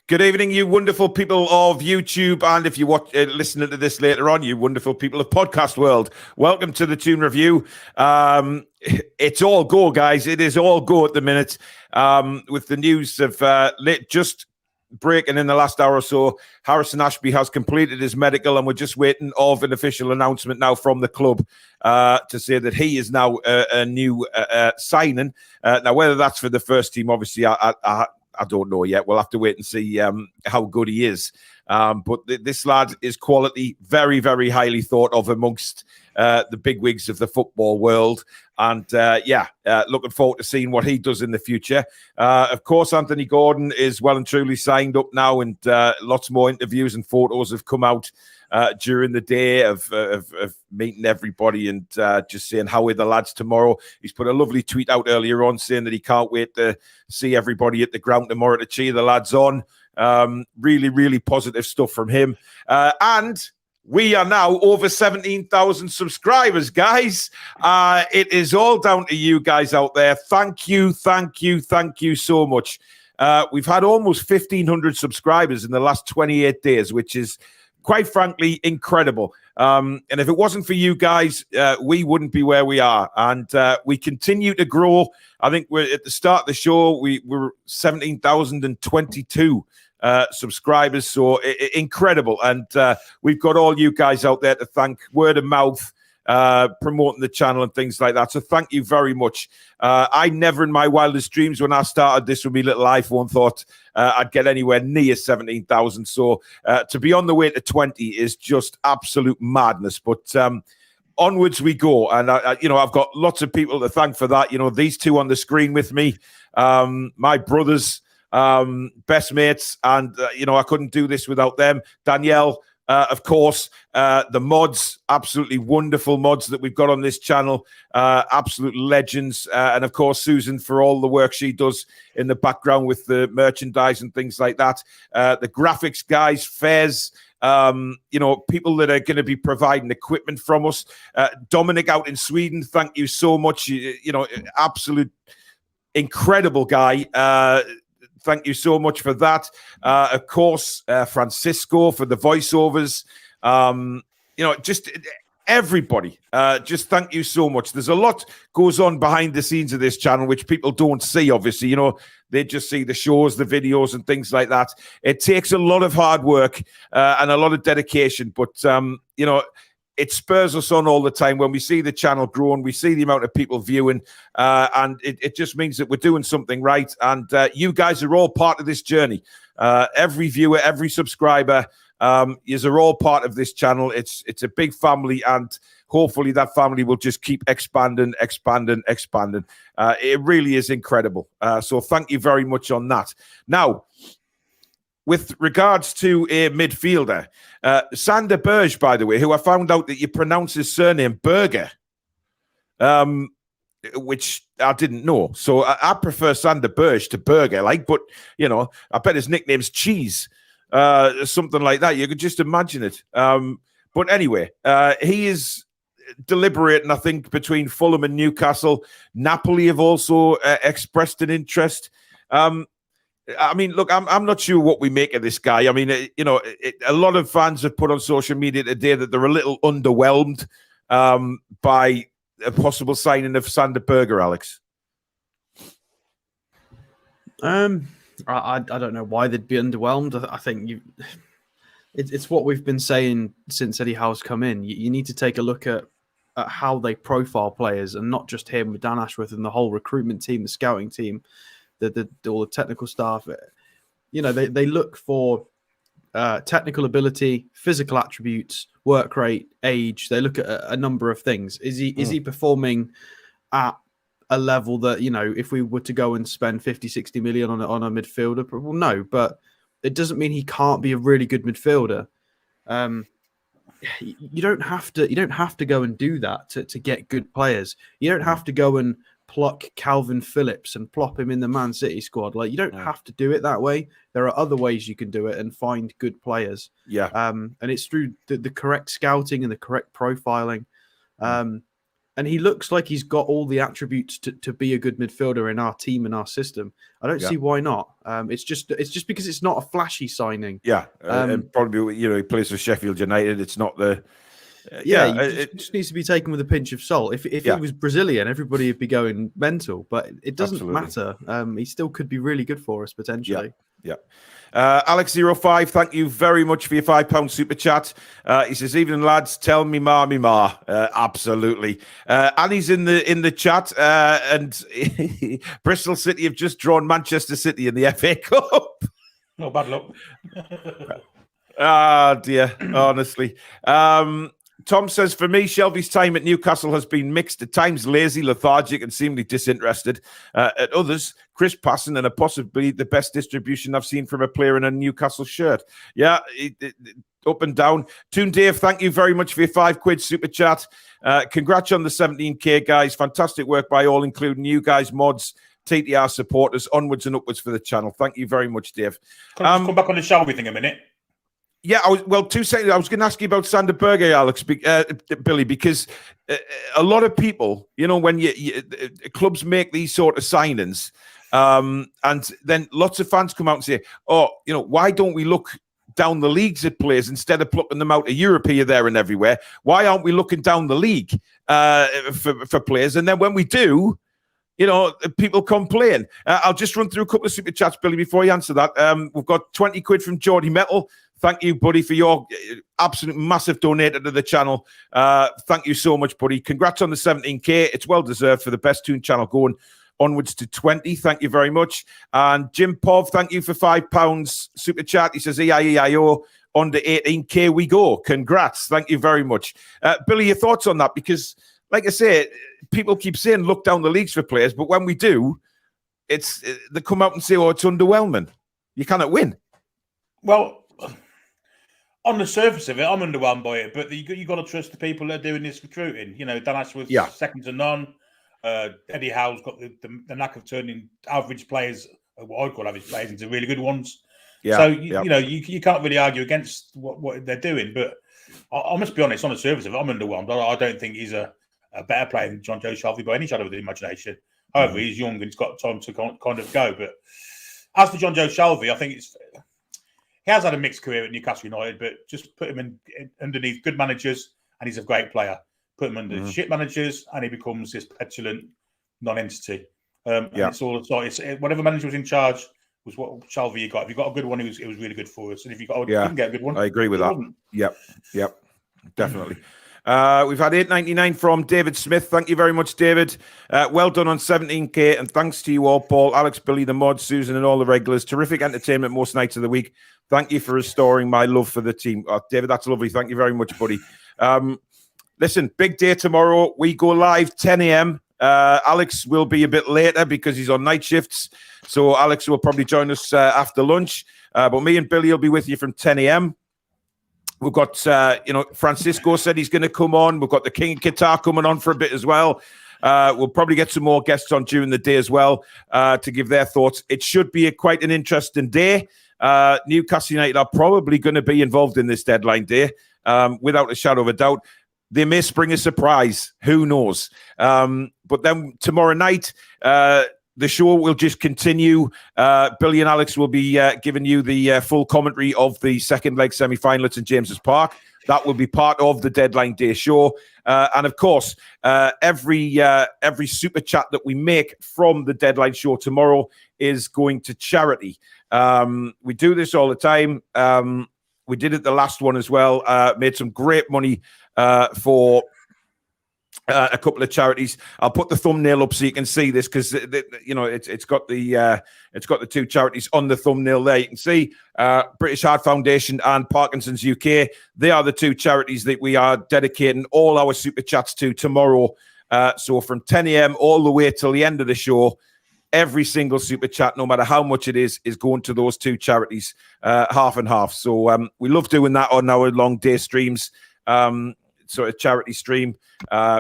Good evening, you wonderful people of YouTube, and if you watch, listening to this later on, you wonderful people of podcast world. Welcome to the Toon Review. It's all go, guys. It is all go at the minute. With the news of just breaking in the last hour or so, Harrison Ashby has completed his medical, and we're just waiting of an official announcement now from the club to say that he is now a new signing. Now, whether that's for the first team, obviously, I don't know yet. We'll have to wait and see how good he is. But this lad is quality, very, very highly thought of amongst the bigwigs of the football world. And looking forward to seeing what he does in the future. Of course, Anthony Gordon is well and truly signed up now, and lots more interviews and photos have come out during the day of meeting everybody and just saying how are the lads tomorrow. He's put a lovely tweet out earlier on saying that he can't wait to see everybody at the ground tomorrow to cheer the lads on. Really, really positive stuff from him. And we are now over 17,000 subscribers, guys. It is all down to you guys out there. Thank you so much. We've had almost 1,500 subscribers in the last 28 days, which is quite frankly incredible. And if it wasn't for you guys, we wouldn't be where we are. And we continue to grow. I think we're at the start of the show, we were 17,022 subscribers. So incredible. And we've got all you guys out there to thank. Word of mouth, promoting the channel and things like that. So thank you very much. I never in my wildest dreams when I started this with my little iPhone thought I'd get anywhere near 17,000. So to be on the way to 20 is just absolute madness. But onwards we go. And, I've got lots of people to thank for that. These two on the screen with me, my brothers, best mates. And, I couldn't do this without them. Danielle, of course, the mods, absolutely wonderful mods that we've got on this channel, absolute legends. And of course, Susan for all the work she does in the background with the merchandise and things like that. The graphics guys, Fez, people that are going to be providing equipment from us. Dominic out in Sweden, thank you so much. Absolute incredible guy. Thank you so much for that. Of course, Francisco for the voiceovers. Just everybody. Just thank you so much. There's a lot goes on behind the scenes of this channel, which people don't see, obviously. They just see the shows, the videos and things like that. It takes a lot of hard work and a lot of dedication. But, it spurs us on all the time when we see the channel growing, we see the amount of people viewing, and it just means that we're doing something right. And you guys are all part of this journey. Every viewer, every subscriber, you are all part of this channel. It's a big family, and hopefully that family will just keep expanding. It really is incredible. So thank you very much on that. Now, with regards to a midfielder, Sander Berge, by the way, who I found out that you pronounce his surname Berger, which I didn't know. So I prefer Sander Berge to Berger, but, I bet his nickname's Cheese, something like that. You could just imagine it. But anyway, he is deliberating, I think, between Fulham and Newcastle. Napoli have also expressed an interest. Look, I'm not sure what we make of this guy. A lot of fans have put on social media today that they're a little underwhelmed by a possible signing of Sander Berger, Alex. I don't know why they'd be underwhelmed. I think it's what we've been saying since Eddie Howe's come in. You need to take a look at how they profile players, and not just him, with Dan Ashworth and the whole recruitment team, the scouting team, all the technical staff. They look for technical ability, physical attributes, work rate, age. They look at a number of things. Is he performing at a level that, if we were to go and spend 50, 60 million on a midfielder, well, no, but it doesn't mean he can't be a really good midfielder. You don't have to go and do that to get good players. You don't have to go and pluck Calvin Phillips and plop him in the Man City squad. Like, you don't have to do it that way. There are other ways you can do it and find good players. Yeah. And it's through the correct scouting and the correct profiling. And he looks like he's got all the attributes to be a good midfielder in our team and our system. I don't see why not. It's just because it's not a flashy signing. Yeah, and probably he plays for Sheffield United. It's not the it just needs to be taken with a pinch of salt. If he was Brazilian, everybody would be going mental. But it doesn't matter. He still could be really good for us potentially. Yeah. Alex05, thank you very much for your £5 super chat. He says, "Evening lads, tell me ma. Absolutely. Annie's in the chat, and Bristol City have just drawn Manchester City in the FA Cup. No bad luck. Dear, honestly. Tom says, "For me, Shelby's time at Newcastle has been mixed. At times lazy, lethargic, and seemingly disinterested. At others, crisp passing and possibly the best distribution I've seen from a player in a Newcastle shirt." Yeah, up and down. Toon Dave, thank you very much for your £5 super chat. Congrats on the 17K, guys. Fantastic work by all, including you guys, mods, TTR supporters, onwards and upwards for the channel. Thank you very much, Dave. Can I just come back on the Shelby thing a minute? Yeah, 2 seconds. I was going to ask you about Sander Berge, Alex, Billy, because a lot of people, when clubs make these sort of signings, and then lots of fans come out and say, why don't we look down the leagues at players instead of plucking them out of Europe here, there, and everywhere? Why aren't we looking down the league for players? And then when we do, people complain. I'll just run through a couple of super chats, Billy, before you answer that. We've got 20 quid from Geordie Metal. Thank you, buddy, for your absolute massive donator to the channel. Thank you so much, buddy. Congrats on the 17K. It's well deserved for the best Toon channel going onwards to 20. Thank you very much. And Jim Pov, thank you for £5 super chat. He says, EIEIO, under 18K we go. Congrats. Thank you very much. Billy, your thoughts on that? Because, like I say, people keep saying look down the leagues for players, but when we do, they come out and say, it's underwhelming. You cannot win. Well, on the surface of it, I'm underwhelmed by it, but you got to trust the people that are doing this recruiting. Dan Ashworth's second to none. Eddie Howe's got the knack of turning average players, what I call average players, into really good ones. Yeah. So you can't really argue against what they're doing. But I must be honest, on the surface of it, I'm underwhelmed. I don't think he's a better player than John Joe Shelby by any shadow of the imagination. However, he's young and he's got time to kind of go. But as for John Joe Shelby, I think he has had a mixed career at Newcastle United, but just put him in underneath good managers and he's a great player. Put him under shit managers and he becomes this petulant non-entity. It's all whatever manager was in charge was what Shelby you got. If you got a good one, it was really good for us. And if you didn't get a good one, I agree with that. Yep, definitely. We've had $8.99 from David Smith. Thank you very much, David. Well done on 17K, and thanks to you all, Paul, Alex, Billy, the mod, Susan, and all the regulars. Terrific entertainment most nights of the week. Thank you for restoring my love for the team. David, that's lovely. Thank you very much, buddy. Listen, big day tomorrow. We go live 10 a.m. Alex will be a bit later because he's on night shifts. So Alex will probably join us after lunch. But me and Billy will be with you from 10 a.m. We've got, Francisco said he's going to come on. We've got the King of Qatar coming on for a bit as well. We'll probably get some more guests on during the day as well to give their thoughts. It should be quite an interesting day. Newcastle United are probably going to be involved in this deadline day, without a shadow of a doubt. They may spring a surprise. Who knows? But then tomorrow night, the show will just continue. Billy and Alex will be giving you the full commentary of the second leg semi-final at St James's Park. That will be part of the deadline day show. And of course, every super chat that we make from the deadline show tomorrow is going to charity. We do this all the time. We did it the last one as well. Made some great money for a couple of charities. I'll put the thumbnail up so you can see this because it's got the two charities on the thumbnail there. You can see British Heart Foundation and Parkinson's UK. They are the two charities that we are dedicating all our super chats to tomorrow So from 10 a.m. all the way till the end of the show, every single super chat, no matter how much it is going to those two charities, half and half. So we love doing that on our long day streams. Sort of charity stream.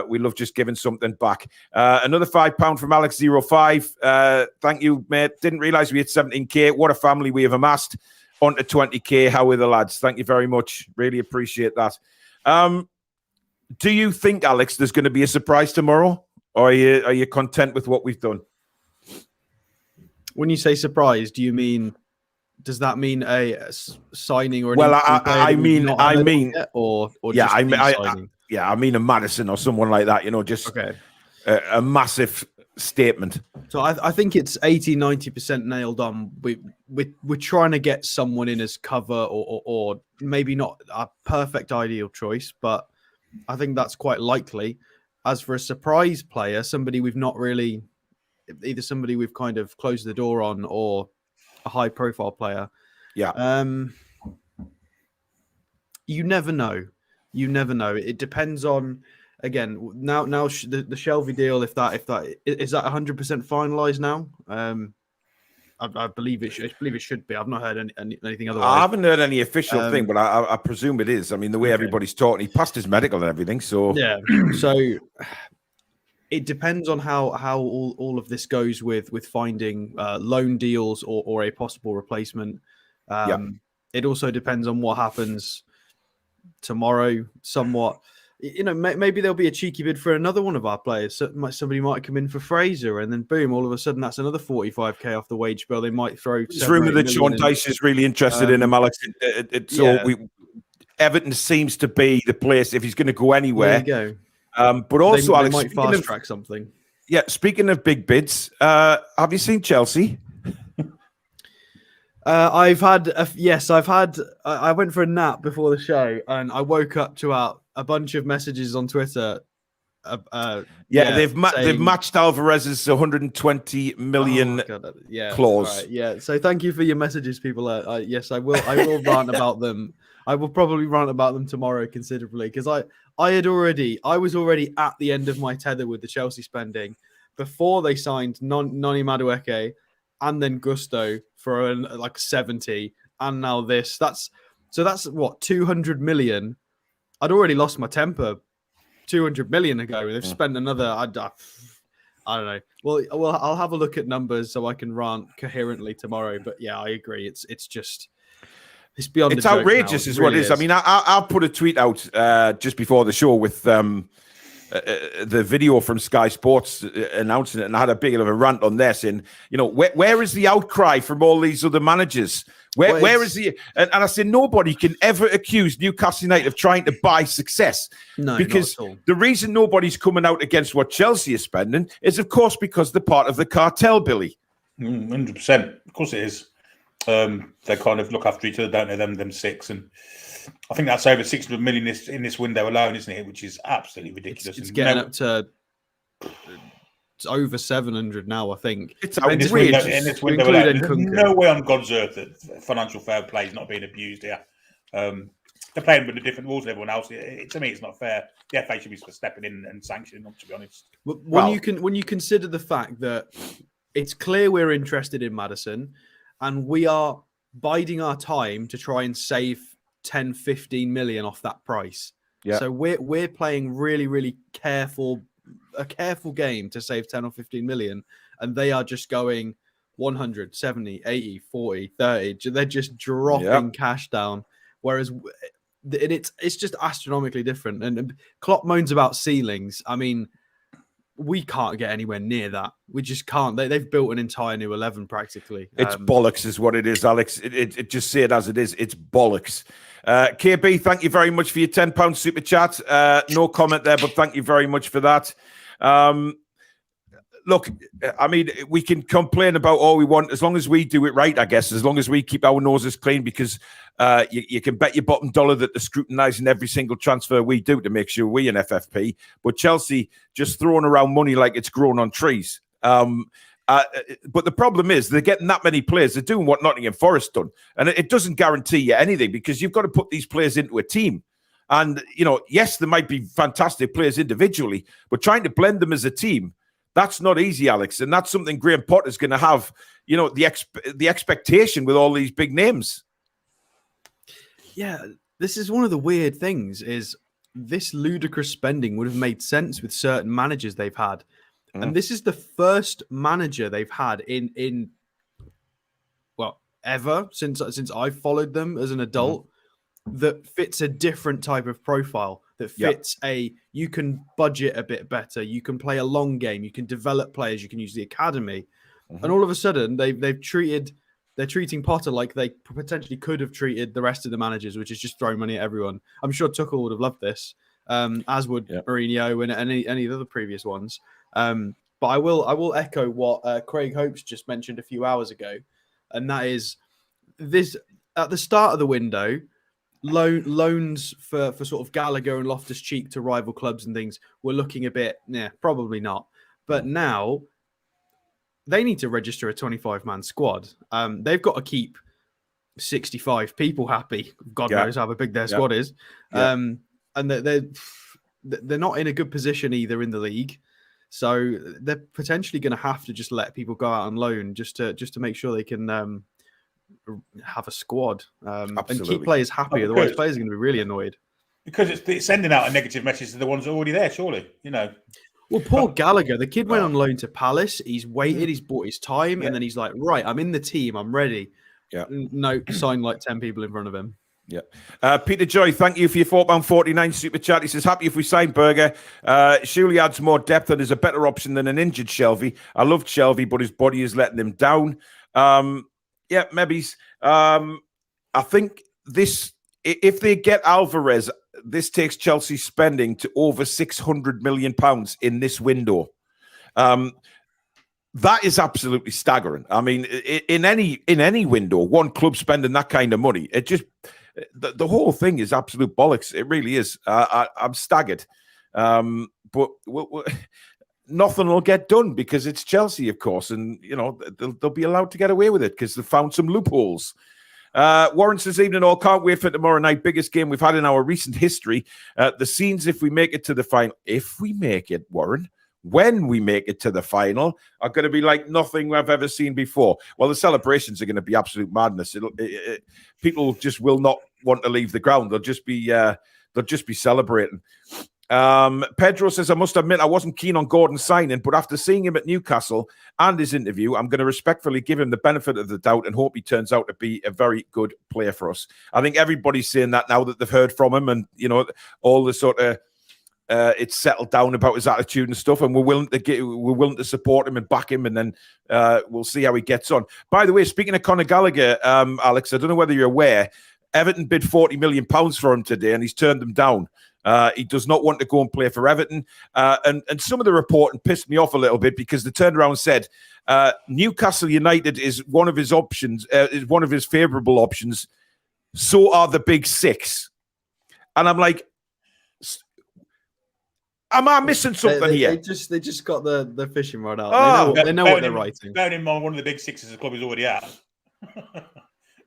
We love just giving something back. Another £5 from Alex05. Thank you, mate. Didn't realize we had 17k. What a family we have amassed. On to 20k. How are the lads? Thank you very much. Really appreciate that. Do you think, Alex, there's going to be a surprise tomorrow? Or are you content with what we've done? When you say surprise, does that mean a signing or? Well, I mean, or yeah, just I mean a Madison or someone like that. Just a massive statement. So I think it's 80-90% nailed on. We're trying to get someone in as cover or maybe not a perfect ideal choice, but I think that's quite likely. As for a surprise player, somebody we've not really, either somebody we've kind of closed the door on or a high profile player. Yeah. You never know. It depends on, again, now the Shelvey deal, if that is that 100% finalized now. I believe it should be. I've not heard anything otherwise. I haven't heard any official thing, but I presume it is. I mean, the way everybody's talking, he passed his medical and everything. So yeah. So it depends on how all of this goes with finding loan deals or a possible replacement. It also depends on what happens tomorrow. Somewhat, maybe there'll be a cheeky bid for another one of our players. Somebody might come in for Fraser, and then boom, all of a sudden that's another 45k off the wage bill. They might throw. There's rumor that Sean Dyche is really interested in him, Alex. Everton seems to be the place if he's going to go anywhere. There you go. But also, they Alex, might fast track something. Yeah, speaking of big bids, have you seen Chelsea? I went for a nap before the show, and I woke up to a bunch of messages on Twitter. They've matched Alvarez's 120 million clause. Right, yeah. So thank you for your messages, people. Yes, I will. I will rant about them. I will probably rant about them tomorrow considerably because I was already at the end of my tether with the Chelsea spending before they signed Noni Madueke and then Gusto for like 70 and now this. That's what 200 million. I'd already lost my temper 200 million ago. They've spent another. I don't know. Well, I'll have a look at numbers so I can rant coherently tomorrow. But yeah, I agree. It's beyond. It's outrageous, is what it is. I mean, I'll put a tweet out just before the show with the video from Sky Sports announcing it, and I had a big of a rant on this. And where is the outcry from all these other managers? Where is the? And I said nobody can ever accuse Newcastle United of trying to buy success. No, because not at all. The reason nobody's coming out against what Chelsea is spending is, of course, because they're part of the cartel, Billy. 100%. Of course it is. They kind of look after each other, don't they? Them six, and I think that's over 600 million in this window alone, isn't it? Which is absolutely ridiculous. It's getting up to over 700 now, I think. It's outrageous. In this window alone, there's no way on God's earth that financial fair play is not being abused here. They're playing with a different rules than everyone else. To me, it's not fair. The FA should be stepping in and sanctioning them, to be honest. When you consider the fact that it's clear we're interested in Maddison, and we are biding our time to try and save 10, 15 million off that price. Yeah. So we're playing really, really careful game to save 10 or 15 million. And they are just going 100, 70, 80, 40, 30. They're just dropping cash down. Whereas it's just astronomically different. And Klopp moans about ceilings. I mean, we can't get anywhere near that. We just can't. They've built an entire new 11 practically. It's bollocks is what it is, Alex. It just say it as it is. It's bollocks. KB, thank you very much for your £10 super chat. No comment there, but thank you very much for that. Look, I mean, we can complain about all we want as long as we do it right, I guess, as long as we keep our noses clean, because you can bet your bottom dollar that they're scrutinising every single transfer we do to make sure we an FFP. But Chelsea just throwing around money like it's grown on trees. But the problem is they're getting that many players. They're doing what Nottingham Forest done. And it doesn't guarantee you anything because you've got to put these players into a team. And, yes, there might be fantastic players individually, but trying to blend them as a team, that's not easy, Alex. And that's something Graham Potter's going to have, the expectation with all these big names. Yeah, this is one of the weird things is this ludicrous spending would have made sense with certain managers they've had. And this is the first manager they've had in ever since I've followed them as an adult that fits a different type of profile, that fits you can budget a bit better, you can play a long game, you can develop players, you can use the academy. And all of a sudden they're treating Potter like they potentially could have treated the rest of the managers, which is just throwing money at everyone. I'm sure Tuchel would have loved this, as would Mourinho and any of the other previous ones. But I will echo what Craig Hopes just mentioned a few hours ago, and that is this at the start of the window, loans for sort of Gallagher and Loftus-Cheek to rival clubs and things were looking a bit, probably not. But now they need to register a 25-man squad. They've got to keep 65 people happy. God knows how big their squad is. And they're not in a good position either in the league. So they're potentially going to have to just let people go out on loan just to make sure they can have a squad and keep players happy. Otherwise, players are going to be really annoyed. Because it's sending out a negative message to the ones already there, surely, Well, poor Gallagher. The kid went on loan to Palace. He's waited. He's bought his time. And then he's like, right, I'm in the team. I'm ready. Yeah. No, sign like 10 people in front of him. Yeah. Peter Joy, thank you for your £4.49 super chat. He says, happy if we sign Berger. Surely adds more depth and is a better option than an injured Shelvey. I loved Shelvey, but his body is letting him down. Maybe. I think this, if they get Alvarez, this takes Chelsea spending to over £600 million in this window. That is absolutely staggering. I mean, in any window, one club spending that kind of money, it just the whole thing is absolute bollocks. It really is. I'm staggered. But nothing will get done because it's Chelsea, of course, and they'll be allowed to get away with it because they've found some loopholes. Warren says, evening all, can't wait for tomorrow night. Biggest game we've had in our recent history. The scenes, if we make it to the final, if we make it, Warren, when we make it to the final, are going to be like nothing I've ever seen before. Well, the celebrations are going to be absolute madness. People just will not want to leave the ground. They'll just be celebrating. Pedro says, I must admit I wasn't keen on Gordon signing, but after seeing him at Newcastle and his interview, I'm going to respectfully give him the benefit of the doubt and hope he turns out to be a very good player for us. I think everybody's saying that now that they've heard from him, and all the sort of it's settled down about his attitude and stuff, and we're willing to support him and back him, and then we'll see how he gets on. By the way, speaking of Conor Gallagher, Alex, I don't know whether you're aware, Everton bid £40 million for him today, and he's turned them down. He does not want to go and play for Everton. And some of the reporting pissed me off a little bit because they turned around and said Newcastle United is one of his options, is one of his favourable options. So are the big six. And I'm like, am I missing something here? They just got the fishing rod out. They know what they're writing. Bearing in mind, one of the big sixes the club is already at.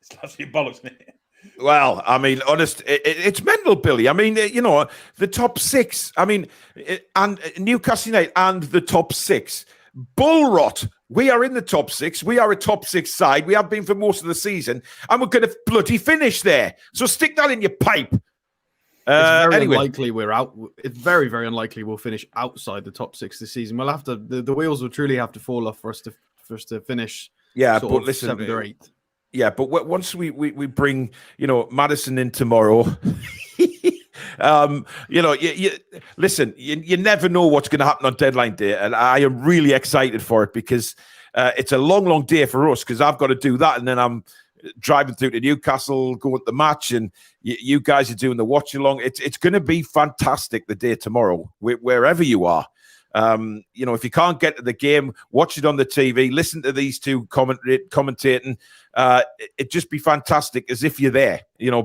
It's absolutely bollocks, isn't it? Well, I mean, it's mental, Billy. I mean, the top six. I mean, and Newcastle United and the top six. Bull rot. We are in the top six. We are a top six side. We have been for most of the season, and we're going to bloody finish there. So stick that in your pipe. It's very unlikely we're out. It's very, very unlikely we'll finish outside the top six this season. We'll have to. The wheels will truly have to fall off for us to finish. Yeah, but listen, 7th or 8th. Yeah, but once we bring Maddison in tomorrow, listen, you never know what's going to happen on deadline day, and I am really excited for it because it's a long, long day for us because I've got to do that, and then I'm driving through to Newcastle, going to the match, and you guys are doing the watch along. It's going to be fantastic the day tomorrow, wherever you are. If you can't get to the game, watch it on the TV, listen to these two commentating. It'd just be fantastic as if you're there.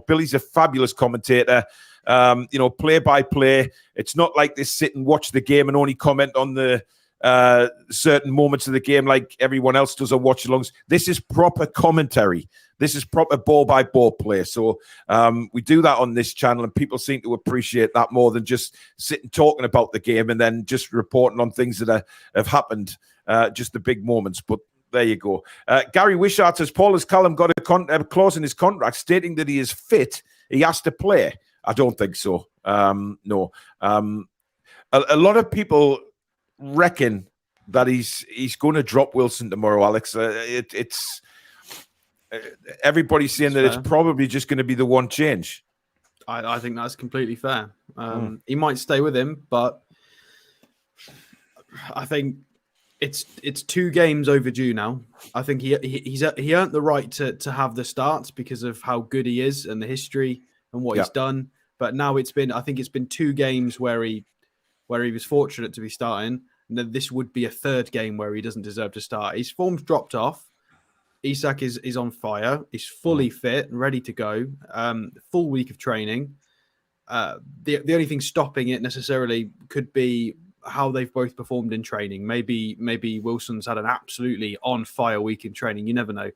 Billy's a fabulous commentator. Play by play. It's not like they sit and watch the game and only comment on the certain moments of the game like everyone else does on watch-alongs. This is proper commentary. This is proper ball-by-ball play. So we do that on this channel, and people seem to appreciate that more than just sitting talking about the game and then just reporting on things that have happened, just the big moments. But there you go. Gary Wishart says, Paul, has Callum got a clause in his contract stating that he is fit? He has to play. I don't think so. No. A lot of people reckon that he's going to drop Wilson tomorrow, Alex. It's everybody's saying that it's probably just going to be the one change. I think that's completely fair. He might stay with him, but I think it's 2 games overdue now. I think he earned the right to have the starts because of how good he is and the history and what he's done. But now it's been 2 games where he was fortunate to be starting, and then this would be a 3rd game where he doesn't deserve to start. His form's dropped off. Isak is on fire. He's fully fit and ready to go. Full week of training. The only thing stopping it necessarily could be how they've both performed in training. Maybe Wilson's had an absolutely on fire week in training. You never know.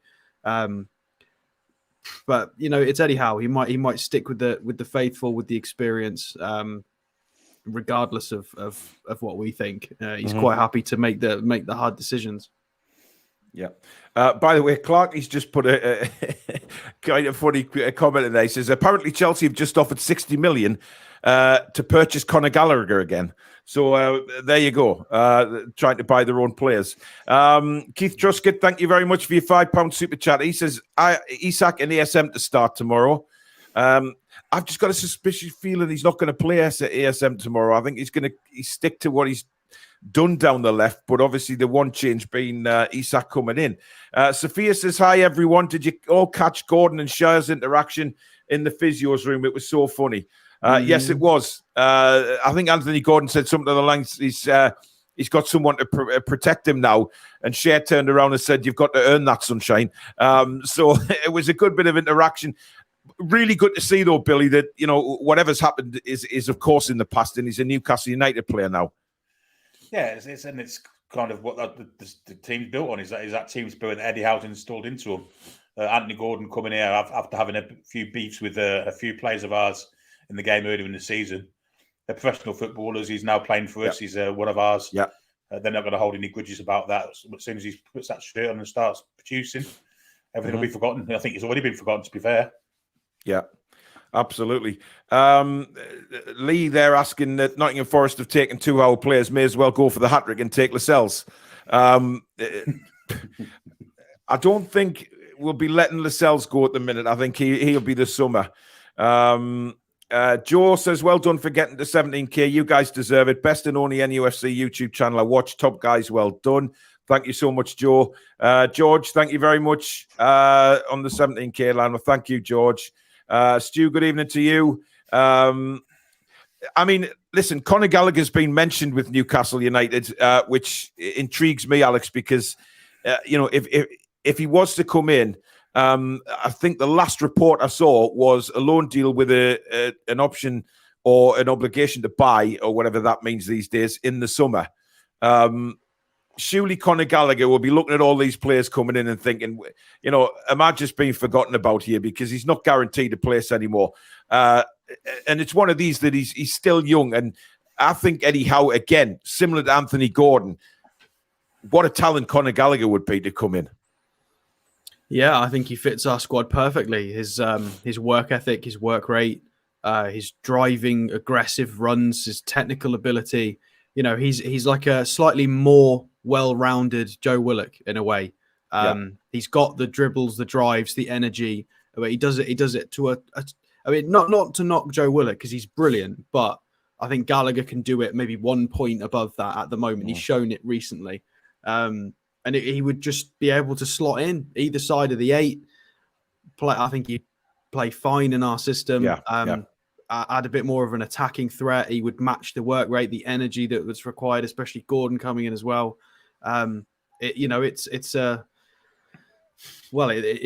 But it's Eddie Howe. He might stick with the faithful, with the experience, regardless of what we think. He's quite happy to make the hard decisions. Yeah. By the way, Clark, he's just put a kind of funny comment in there. He says, apparently Chelsea have just offered 60 million to purchase Conor Gallagher again. So there you go, trying to buy their own players. Keith Truscott, thank you very much for your £5 super chat. He says, Isak and ASM to start tomorrow. I've just got a suspicious feeling he's not going to play ASM tomorrow. I think he's going to stick to what he's done down the left, but obviously the one change being Isak coming in. Sophia says, hi everyone. Did you all catch Gordon and Shire's interaction in the physio's room? It was so funny. Yes, it was. I think Anthony Gordon said something along the lines, he's got someone to protect him now, and Share turned around and said, you've got to earn that, sunshine. So it was a good bit of interaction. Really good to see, though, Billy, that whatever's happened is of course in the past, and he's a Newcastle United player now. Yeah, it's kind of what the team's built on, is that team spirit that Eddie Howe's installed into him. Anthony Gordon coming here after having a few beefs with a few players of ours in the game earlier in the season. They're professional footballers. He's now playing for us. He's one of ours. Yeah, they're not going to hold any grudges about that. As soon as he puts that shirt on and starts producing, everything will be forgotten. I think it's already been forgotten, to be fair. Yeah, absolutely. Lee, they're asking that Nottingham Forest have taken 2 our players, may as well go for the hat-trick and take Lascelles. I don't think we'll be letting Lascelles go at the minute. I think he'll be the summer. Joe says, well done for getting to 17k. You guys deserve it. Best and only NUFC YouTube channel I watch. Top guys, well done. Thank you so much, Joe. George, thank you very much on the 17k line. Well, thank you, George. Stu, good evening to you. I mean, listen, Conor Gallagher's been mentioned with Newcastle United, which intrigues me, Alex, because if he was to come in, I think the last report I saw was a loan deal with an option or an obligation to buy, or whatever that means these days, in the summer. Surely Conor Gallagher will be looking at all these players coming in and thinking, am I just being forgotten about here, because he's not guaranteed a place anymore. And it's one of these that he's still young. And I think Eddie Howe, again, similar to Anthony Gordon, what a talent Conor Gallagher would be to come in. Yeah, I think he fits our squad perfectly. His work ethic, his work rate, his driving, aggressive runs, his technical ability. He's like a slightly more well-rounded Joe Willock in a way. He's got the dribbles, the drives, the energy. But he does it to not to knock Joe Willock, because he's brilliant, but I think Gallagher can do it maybe 1 point above that at the moment. He's shown it recently. And he would just be able to slot in either side of the 8. I think he'd play fine in our system. Add a bit more of an attacking threat. He would match the work rate, the energy that was required, especially Gordon coming in as well. It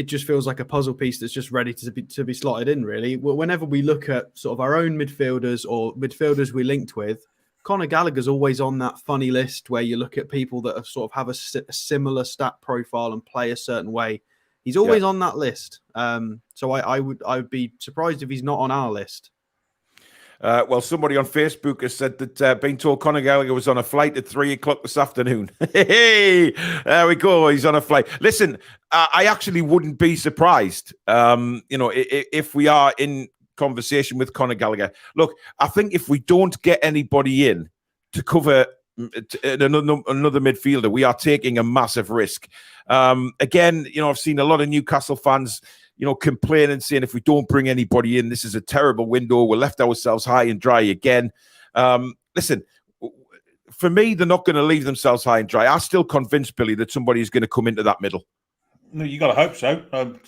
just feels like a puzzle piece that's just ready to be slotted in, really. Whenever we look at sort of our own midfielders or midfielders we linked with, Conor Gallagher's always on that funny list where you look at people that have sort of have a similar stat profile and play a certain way. He's always on that list. So I would be surprised if he's not on our list. Well, somebody on Facebook has said that being told Conor Gallagher was on a flight at 3:00 this afternoon. Hey, there we go. He's on a flight. Listen, I actually wouldn't be surprised, if we are in conversation with Conor Gallagher. Look, I think if we don't get anybody in to cover another midfielder, we are taking a massive risk. Again, I've seen a lot of Newcastle fans complaining, saying if we don't bring anybody in, this is a terrible window. We're left ourselves high and dry again. Listen, for me, they're not going to leave themselves high and dry. I'm still convinced, Billy, that somebody is going to come into that middle. No, you got to hope so.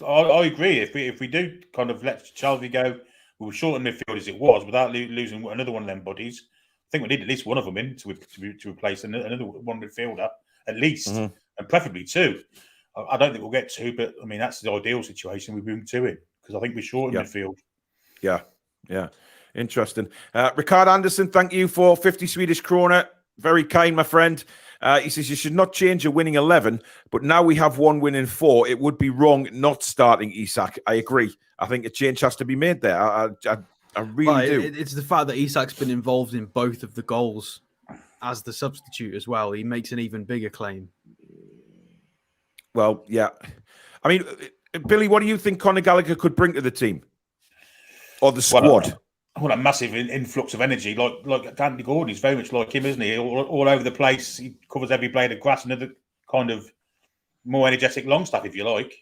I agree. If we do kind of let Chelsea go, we were short in midfield as it was, without losing another one of them bodies. I think we need at least one of them in to replace another one midfielder, at least, and preferably two. I don't think we'll get two, but I mean, that's the ideal situation. We bring two in because I think we're short in midfield. Yeah. Interesting. Ricard Anderson, thank you for 50 Swedish krona. Very kind, my friend. He says you should not change a winning 11, but now we have one win in 4. It would be wrong not starting Isak. I agree. I think a change has to be made there. I really do. It's the fact that Isak's been involved in both of the goals as the substitute as well. He makes an even bigger claim. Well, yeah. I mean, Billy, what do you think Conor Gallagher could bring to the team or the squad? Well, a massive influx of energy, like Anthony Gordon. He's very much like him, isn't he? All over the place. He covers every blade of grass. Another kind of more energetic Longstaff, if you like.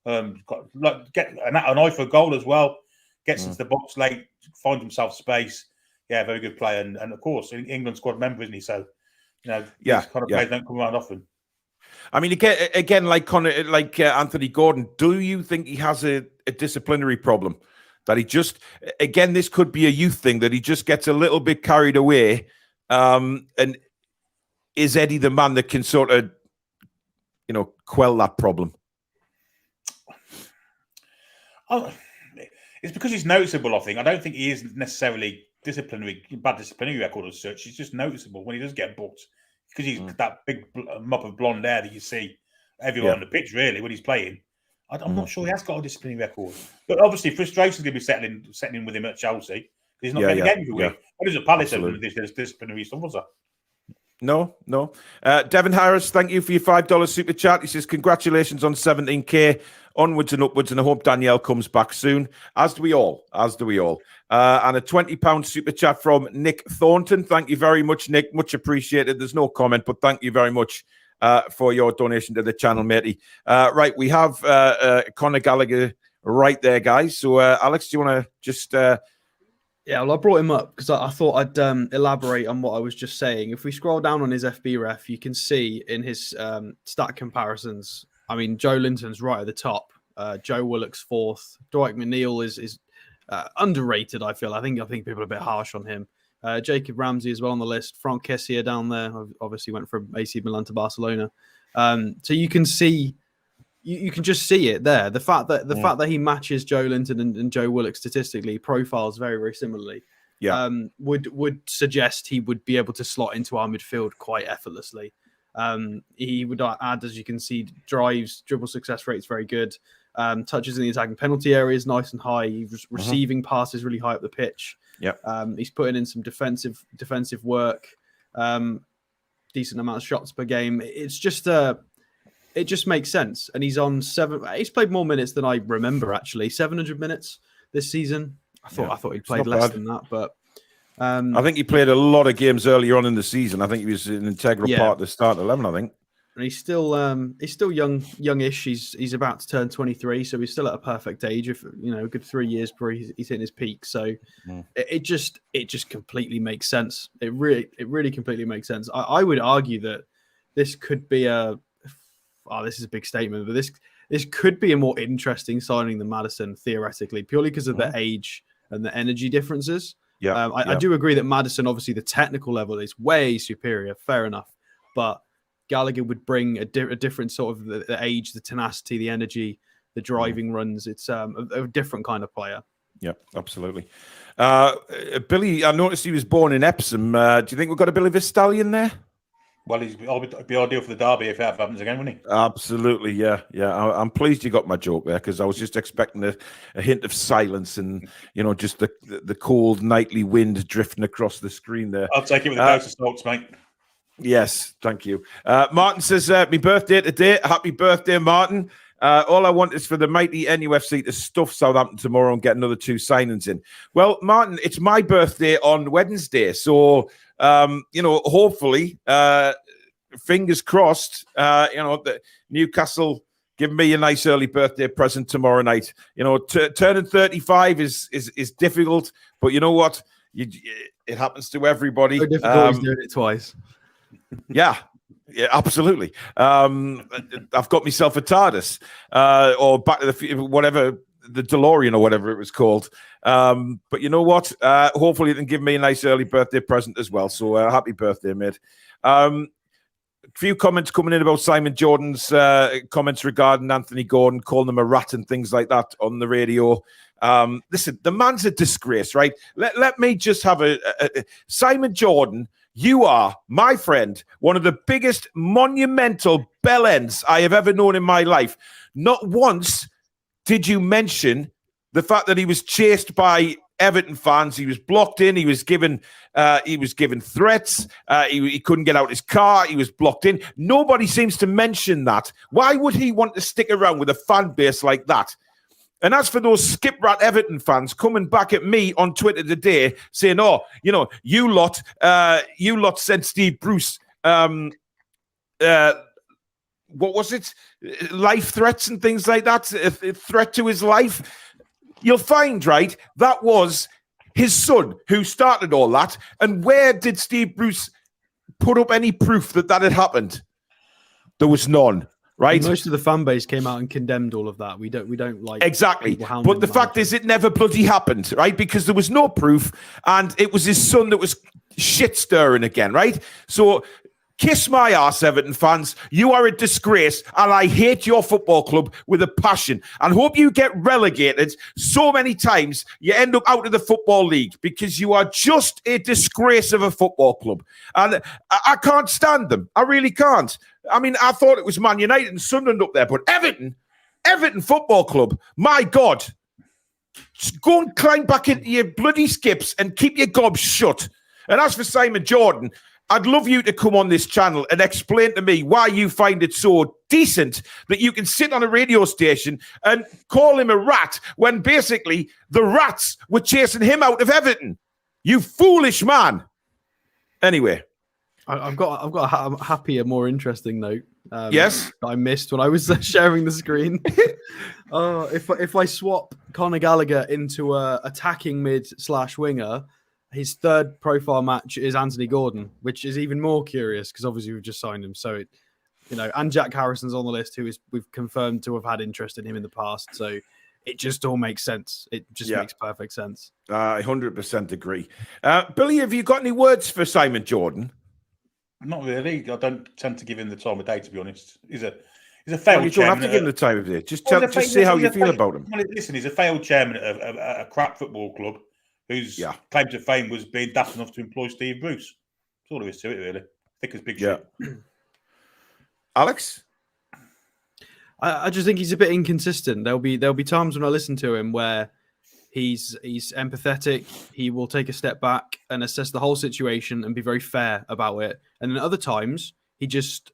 Get an eye for a goal as well. Gets into the box late, finds himself space. Yeah, very good player, and of course, England squad member, isn't he? So, these kind of players don't come around often. I mean, again, like Anthony Gordon, do you think he has a disciplinary problem? That he just, again, this could be a youth thing, that he just gets a little bit carried away. And is Eddie the man that can sort of, quell that problem? It's because he's noticeable, I think. I don't think he is necessarily bad disciplinary record as such. He's just noticeable when he does get booked. Because he's that big mop of blonde hair that you see everywhere on the pitch, really, when he's playing. I'm not sure he has got a disciplinary record. But obviously, frustration's going to be setting in with him at Chelsea. Because he's not getting the game every week. What is a Palace over this disciplinary stuff, was that? No. Devin Harris, thank you for your $5 super chat. He says, congratulations on 17K. Onwards and upwards, and I hope Danielle comes back soon. As do we all. And a £20 super chat from Nick Thornton. Thank you very much, Nick. Much appreciated. There's no comment, but thank you very much for your donation to the channel, matey. Right, we have Conor Gallagher right there, guys. So, Alex, do you want to just... Yeah, well, I brought him up because I thought I'd elaborate on what I was just saying. If we scroll down on his FB ref, you can see in his stat comparisons, I mean, Joe Linton's right at the top. Joe Willock's 4th. Dwight McNeil is underrated, I feel. I think people are a bit harsh on him. Jacob Ramsey as well on the list. Franck Kessié down there. Obviously went from AC Milan to Barcelona. So you can see... You can just see it there. The fact that he matches Joe Linton and Joe Willock statistically profiles very, very similarly. Yeah, would suggest he would be able to slot into our midfield quite effortlessly. He would add, as you can see, drives, dribble success rates very good. Touches in the attacking penalty area is nice and high. He's receiving passes really high up the pitch. Yeah, he's putting in some defensive work. Decent amount of shots per game. It's just it just makes sense. And he's on 7. He's played more minutes than I remember, actually. 700 minutes this season. I thought he played less than that, but I think he played a lot of games earlier on in the season. I think he was an integral part of the start 11, I think. And he's still youngish. He's about to turn 23, so he's still at a perfect age. If a good 3 years before he's hitting his peak. So it just completely makes sense. It really completely makes sense. I would argue that this could be this is a big statement, but this could be a more interesting signing than Maddison, theoretically, purely because of the age and the energy differences. Yeah, I do agree that Maddison, obviously, the technical level is way superior, fair enough. But Gallagher would bring a different sort of the age, the tenacity, the energy, the driving runs. It's a different kind of player. Yeah, absolutely. Billy, I noticed he was born in Epsom. Do you think we've got a Billy Vistallion there? Well, it'd be ideal for the derby if that happens again, wouldn't he? Absolutely, yeah. I'm pleased you got my joke there, because I was just expecting a hint of silence and just the cold nightly wind drifting across the screen there. I'll take it with a dose of salts, mate. Yes, thank you. Martin says, my birthday today. Happy birthday, Martin. All I want is for the mighty NUFC to stuff Southampton tomorrow and get another 2 signings in. Well, Martin, it's my birthday on Wednesday, so hopefully, fingers crossed, that Newcastle give me a nice early birthday present tomorrow night. Turning 35 is difficult, but you know what? It happens to everybody. So difficult, he's doing it twice. Yeah, absolutely. I've got myself a TARDIS, or Back to the Future, whatever, the DeLorean or whatever it was called. But you know what? Hopefully, it can give me a nice early birthday present as well. So happy birthday, mate. A few comments coming in about Simon Jordan's comments regarding Anthony Gordon, calling him a rat and things like that on the radio. Listen, the man's a disgrace, right? Let me just have a Simon Jordan. You are, my friend, one of the biggest monumental bellends I have ever known in my life. Not once did you mention the fact that he was chased by Everton fans. He was blocked in. He was given threats. He couldn't get out his car. He was blocked in. Nobody seems to mention that. Why would he want to stick around with a fan base like that? And as for those skip rat Everton fans coming back at me on Twitter today saying, "Oh, you lot sent Steve Bruce, what was it? Life threats and things like that, a threat to his life." You'll find, right, that was his son who started all that. And where did Steve Bruce put up any proof that had happened? There was none. Right, most of the fan base came out and condemned all of that. We don't like exactly. But the fact is, it never bloody happened, right? Because there was no proof, and it was his son that was shit stirring again, right? So kiss my ass, Everton fans. You are a disgrace, and I hate your football club with a passion. And hope you get relegated so many times you end up out of the Football League, because you are just a disgrace of a football club. And I can't stand them. I really can't. I mean, I thought it was Man United and Sunderland up there, but Everton Football Club, my God. Just go and climb back into your bloody skips and keep your gob shut. And as for Simon Jordan, I'd love you to come on this channel and explain to me why you find it so decent that you can sit on a radio station and call him a rat when basically the rats were chasing him out of Everton. You foolish man. Anyway. I've got a happier, more interesting note. Yes, that I missed when I was sharing the screen. If I swap Conor Gallagher into a attacking mid/winger, his third profile match is Anthony Gordon, which is even more curious because obviously we've just signed him. So and Jack Harrison's on the list, we've confirmed to have had interest in him in the past. So it just all makes sense. It just makes perfect sense. I 100% agree. Billy, have you got any words for Simon Jordan? Not really. I don't tend to give him the time of day, to be honest. He's a failed you chairman. You don't have to give him the time of day. Just say how you feel about him. Well, listen, he's a failed chairman of a crap football club whose claim to fame was being daft enough to employ Steve Bruce. That's all there is to it, really. Thick as big shit. Alex? I just think he's a bit inconsistent. There'll be times when I listen to him where he's empathetic. He will take a step back and assess the whole situation and be very fair about it. And then other times he just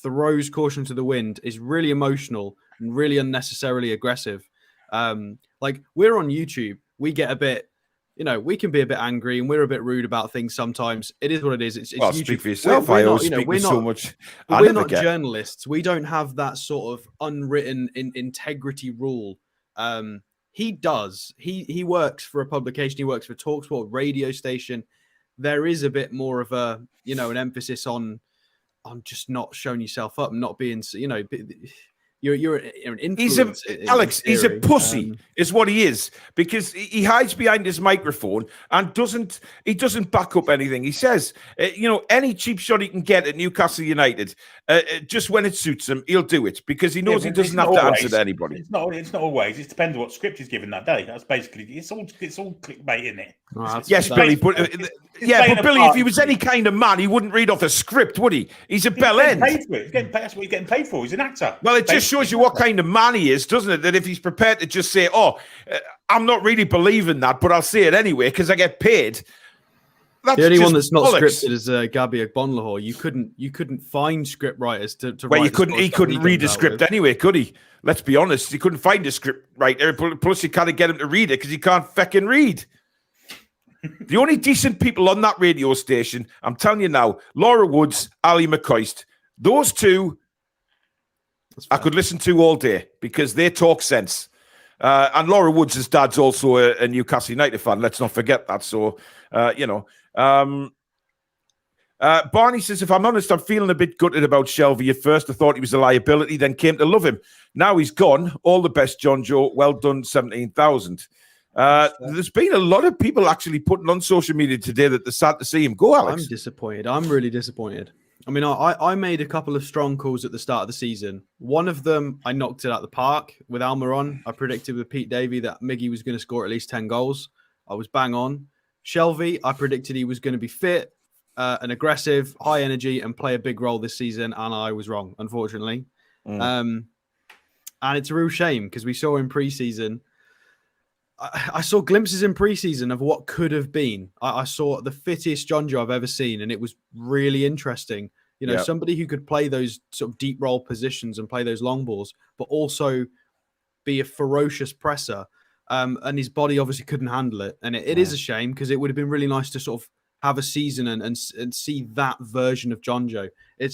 throws caution to the wind, is really emotional and really unnecessarily aggressive. Like we're on YouTube, we get a bit, we can be a bit angry and we're a bit rude about things sometimes. It is what it is. It's YouTube. Speak for yourself. I always speak with so much. We're not journalists. We don't have that sort of unwritten integrity rule. He does. He works for a publication. He works for TalkSport radio station. There is a bit more of a, an emphasis on just not showing yourself up and not being, You're an He's influence. Alex. He's a pussy, is what he is, because he hides behind his microphone and doesn't back up anything he says. Any cheap shot he can get at Newcastle United, just when it suits him, he'll do it because he knows he doesn't have to answer to anybody. It's not always. It depends on what script he's given that day. That's basically it's all clickbait, isn't it? Yes, Billy. But Billy, if he was any kind of man, he wouldn't read off a script, would he? He's a bell end. He's getting paid. That's what he's getting paid for. He's an actor. Well, it just shows you what kind of man he is, doesn't it? That if he's prepared to just say, I'm not really believing that, but I'll say it anyway because I get paid. That's the only one that's not bollocks. scripted is Gabi Agbonlahor. You couldn't find script writers to well, write. He couldn't read a script anyway, could he? Let's be honest. He couldn't find a script writer. Plus, you can't get him to read it because he can't feckin' read. The only decent people on that radio station, I'm telling you now, Laura Woods, Ali McCoist, those two I could listen to all day because they talk sense. And Laura Woods' dad's also a Newcastle United fan. Let's not forget that. So, Barney says, if I'm honest, I'm feeling a bit gutted about Shelvey. At first, I thought he was a liability, then came to love him. Now he's gone. All the best, John Joe. Well done, 17,000. There's been a lot of people actually putting on social media today that they're sad to see him go, Alex. I'm disappointed. I'm really disappointed. I mean, I made a couple of strong calls at the start of the season. One of them, I knocked it out the park with Almiron. I predicted with Pete Davey that Miggy was going to score at least 10 goals. I was bang on. Shelvey, I predicted he was going to be fit and aggressive, high energy, and play a big role this season, and I was wrong, unfortunately. And it's a real shame because we saw in pre-season, I saw glimpses in pre-season of what could have been. I saw the fittest John Joe I've ever seen, and it was really interesting. Somebody who could play those sort of deep role positions and play those long balls, but also be a ferocious presser. And his body obviously couldn't handle it. And it is a shame because it would have been really nice to sort of have a season and see that version of John Joe.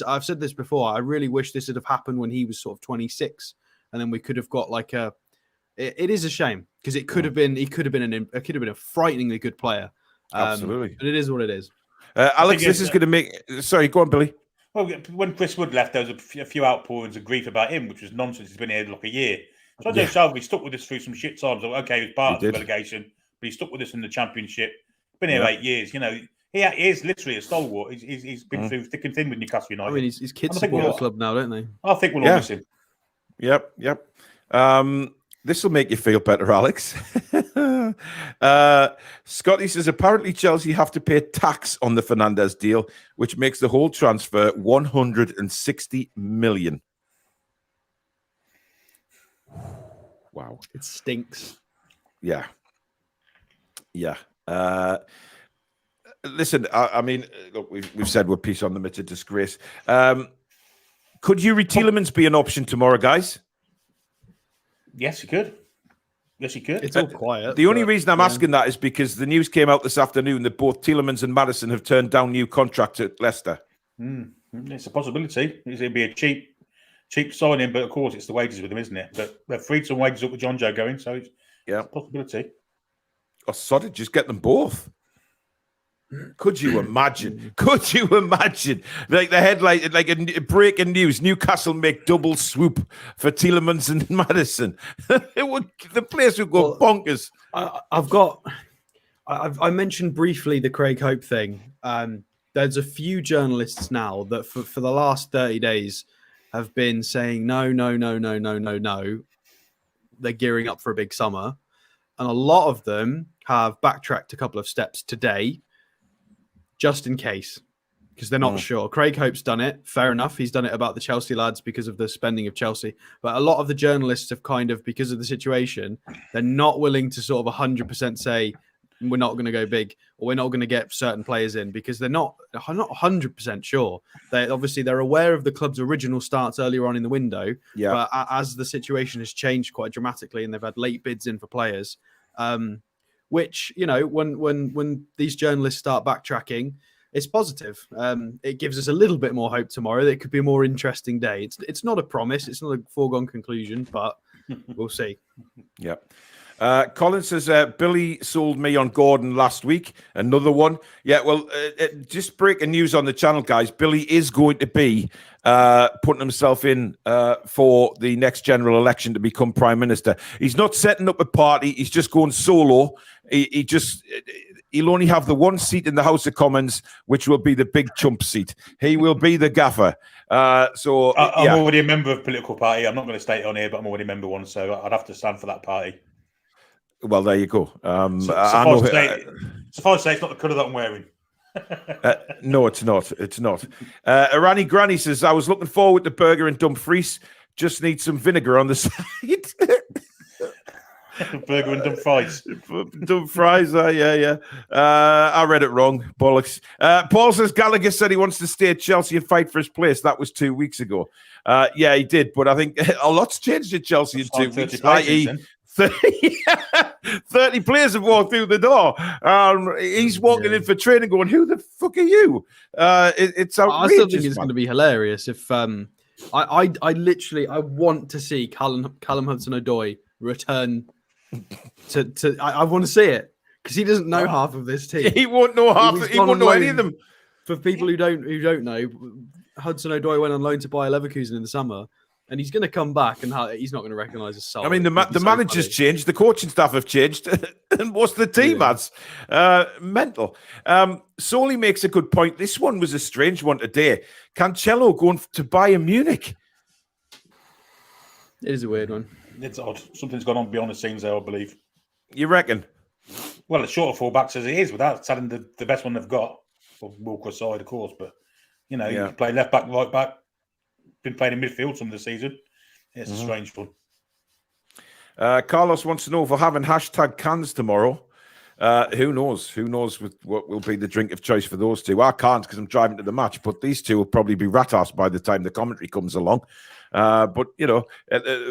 I've said this before. I really wish this would have happened when he was sort of 26, and then we could have got like a. It is a shame because it could have been. He could have been a frighteningly good player. Absolutely, but it is what it is. Alex, this is going to make. Sorry, go on, Billy. Well, when Chris Wood left, there was a few outpourings of grief about him, which was nonsense. He's been here like a year. So I know Shelby stuck with us through some shit times. Okay, he was part of the relegation, but he stuck with us in the Championship. Been here 8 years. He is literally a stalwart. He's been through thick and thin with Newcastle United. I mean, his kids support the club now, don't they? I think we'll all miss him. Yep. This will make you feel better, Alex. Scotty says, apparently Chelsea have to pay tax on the Fernandez deal, which makes the whole transfer 160 million. Wow. It stinks. Yeah. Listen, I mean, look, we've said we're peace on them. It's a disgrace. Could Yuri Tielemans be an option tomorrow, guys? Yes, he could. It's all quiet. The only reason I'm asking that is because the news came out this afternoon that both Tielemans and Maddison have turned down new contracts at Leicester. It's a possibility. It'd be a cheap signing, but of course it's the wages with them, isn't it? But they've freed some wages up with John Joe going, so it's a possibility. Oh, sorry, just get them both. Could you imagine? Like the headline, like a breaking news: Newcastle make double swoop for Tielemans and Maddison. The place would go bonkers. I mentioned briefly the Craig Hope thing. There's a few journalists now that for the last 30 days have been saying no. They're gearing up for a big summer, and a lot of them have backtracked a couple of steps today. Just in case, because they're not sure. Craig Hope's done it. Fair enough. He's done it about the Chelsea lads because of the spending of Chelsea. But a lot of the journalists have kind of, because of the situation, they're not willing to sort of 100% say, we're not going to go big or we're not going to get certain players in because they're not 100% sure. They're aware of the club's original starts earlier on in the window. Yeah. But as the situation has changed quite dramatically and they've had late bids in for players, which, when these journalists start backtracking, it's positive. It gives us a little bit more hope tomorrow that it could be a more interesting day. It's not a promise. It's not a foregone conclusion, but we'll see. Yeah. Colin says, Billy sold me on Gordon last week. Another one. Yeah, well, just breaking news on the channel, guys. Billy is going to be putting himself in for the next general election to become Prime Minister. He's not setting up a party. He's just going solo. He'll only have the one seat in the House of Commons, which will be the big chump seat. He will be the gaffer. I'm already a member of a political party. I'm not going to state it on here, but I'm already a member of one, so I'd have to stand for that party. Well, there you go. Suffice to say, it's not the colour that I'm wearing. No, it's not. It's not. Irani Granny says, I was looking forward to burger and Dumfries. Just need some vinegar on the side. Burger and Dumfries. Dumfries, yeah. I read it wrong. Bollocks. Paul says, Gallagher said he wants to stay at Chelsea and fight for his place. That was 2 weeks ago. Yeah, he did. But I think a lot's changed at Chelsea in 2 weeks. 30 players have walked through the door. He's walking in for training going, who the fuck are you? It's outrageous. I still think it's going to be hilarious if I want to see Callum Hudson-Odoi return to I want to see it because he doesn't know half of this team. He won't know he won't know any of them. For people who don't know, Hudson-Odoi went on loan to Bayer Leverkusen in the summer. And he's going to come back, and he's not going to recognise his soul. I mean, the manager's changed, the coaching staff have changed, and what's the team has? Mental. Solly makes a good point. This one was a strange one today. Cancelo going to Bayern Munich? It is a weird one. It's odd. Something's gone on behind the scenes there, I believe. You reckon? Well, it's short of full-backs as it is, without selling the best one they've got. Well, Walker aside, of course, but, you can play left-back, right-back. Been playing in midfield some of the season. It's a strange one. Carlos wants to know if we're having hashtag cans tomorrow. Who knows? Who knows what will be the drink of choice for those two? I can't because I'm driving to the match, but these two will probably be rat-ass by the time the commentary comes along. But,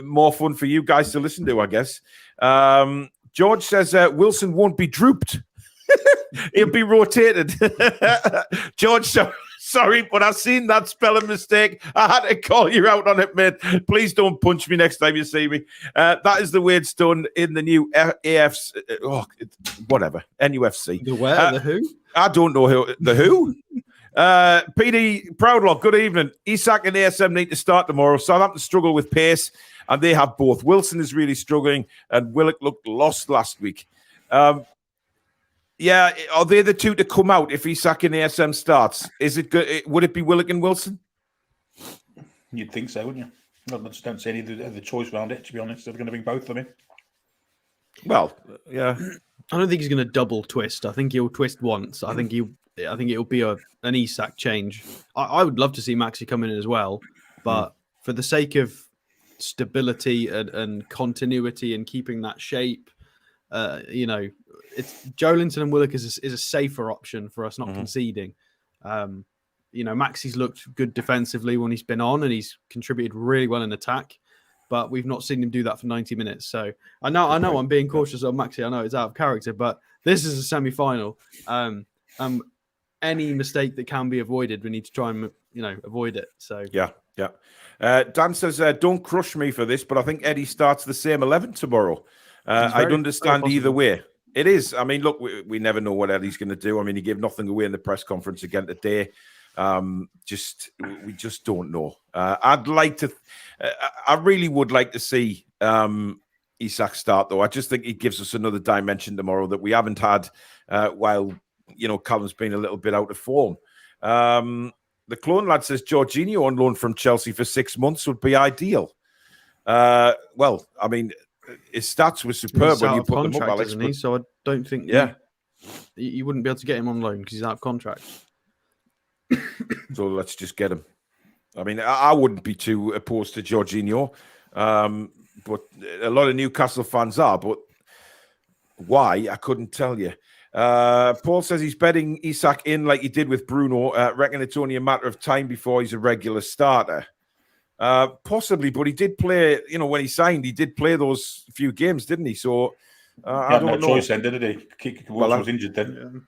more fun for you guys to listen to, I guess. George says Wilson won't be drooped. He'll be rotated. George, sorry, but I've seen that spelling mistake. I had to call you out on it, mate. Please don't punch me next time you see me. That is the way it's done in the new AFC. NUFC. The where? The who? I don't know who. The who? PD Proudlock, good evening. Isak and ASM need to start tomorrow. Southampton struggle with pace, and they have both. Wilson is really struggling, and Willock looked lost last week. Yeah, are they the two to come out if Isak and ASM starts? Is it good? Would it be Willock and Wilson? You'd think so, wouldn't you? I just don't see any of the choice around it, to be honest. They're going to bring both of them in. Well, yeah. I don't think he's going to double twist. I think he'll twist once. I think it'll be an Isak change. I would love to see Maxi come in as well, but for the sake of stability and continuity and keeping that shape, it's Joelinton and Willock is a safer option for us not conceding. Maxi's looked good defensively when he's been on, and he's contributed really well in attack. But we've not seen him do that for 90 minutes. So I know I'm being cautious on Maxi. I know it's out of character, but this is a semi-final. Any mistake that can be avoided, we need to try and avoid it. So yeah. Dan says, "Don't crush me for this, but I think Eddie starts the same 11 tomorrow." I'd understand either way. It is. I mean, look, we never know what Eddie's going to do. I mean, he gave nothing away in the press conference again today. We just don't know. I'd like to. I really would like to see Isak start, though. I just think he gives us another dimension tomorrow that we haven't had while Callum's been a little bit out of form. The clone lad says Jorginho on loan from Chelsea for 6 months would be ideal. Well, I mean, his stats were superb when you put them up, Alex. Isn't he? So I don't think you wouldn't be able to get him on loan because he's out of contract. So let's just get him. I mean, I wouldn't be too opposed to Jorginho, but a lot of Newcastle fans are. But why? I couldn't tell you. Paul says he's betting Isak in like he did with Bruno. Reckon it's only a matter of time before he's a regular starter. Possibly, but he did play. When he signed, he did play those few games, didn't he? So I don't know. Choice then, did he? Walker was injured then.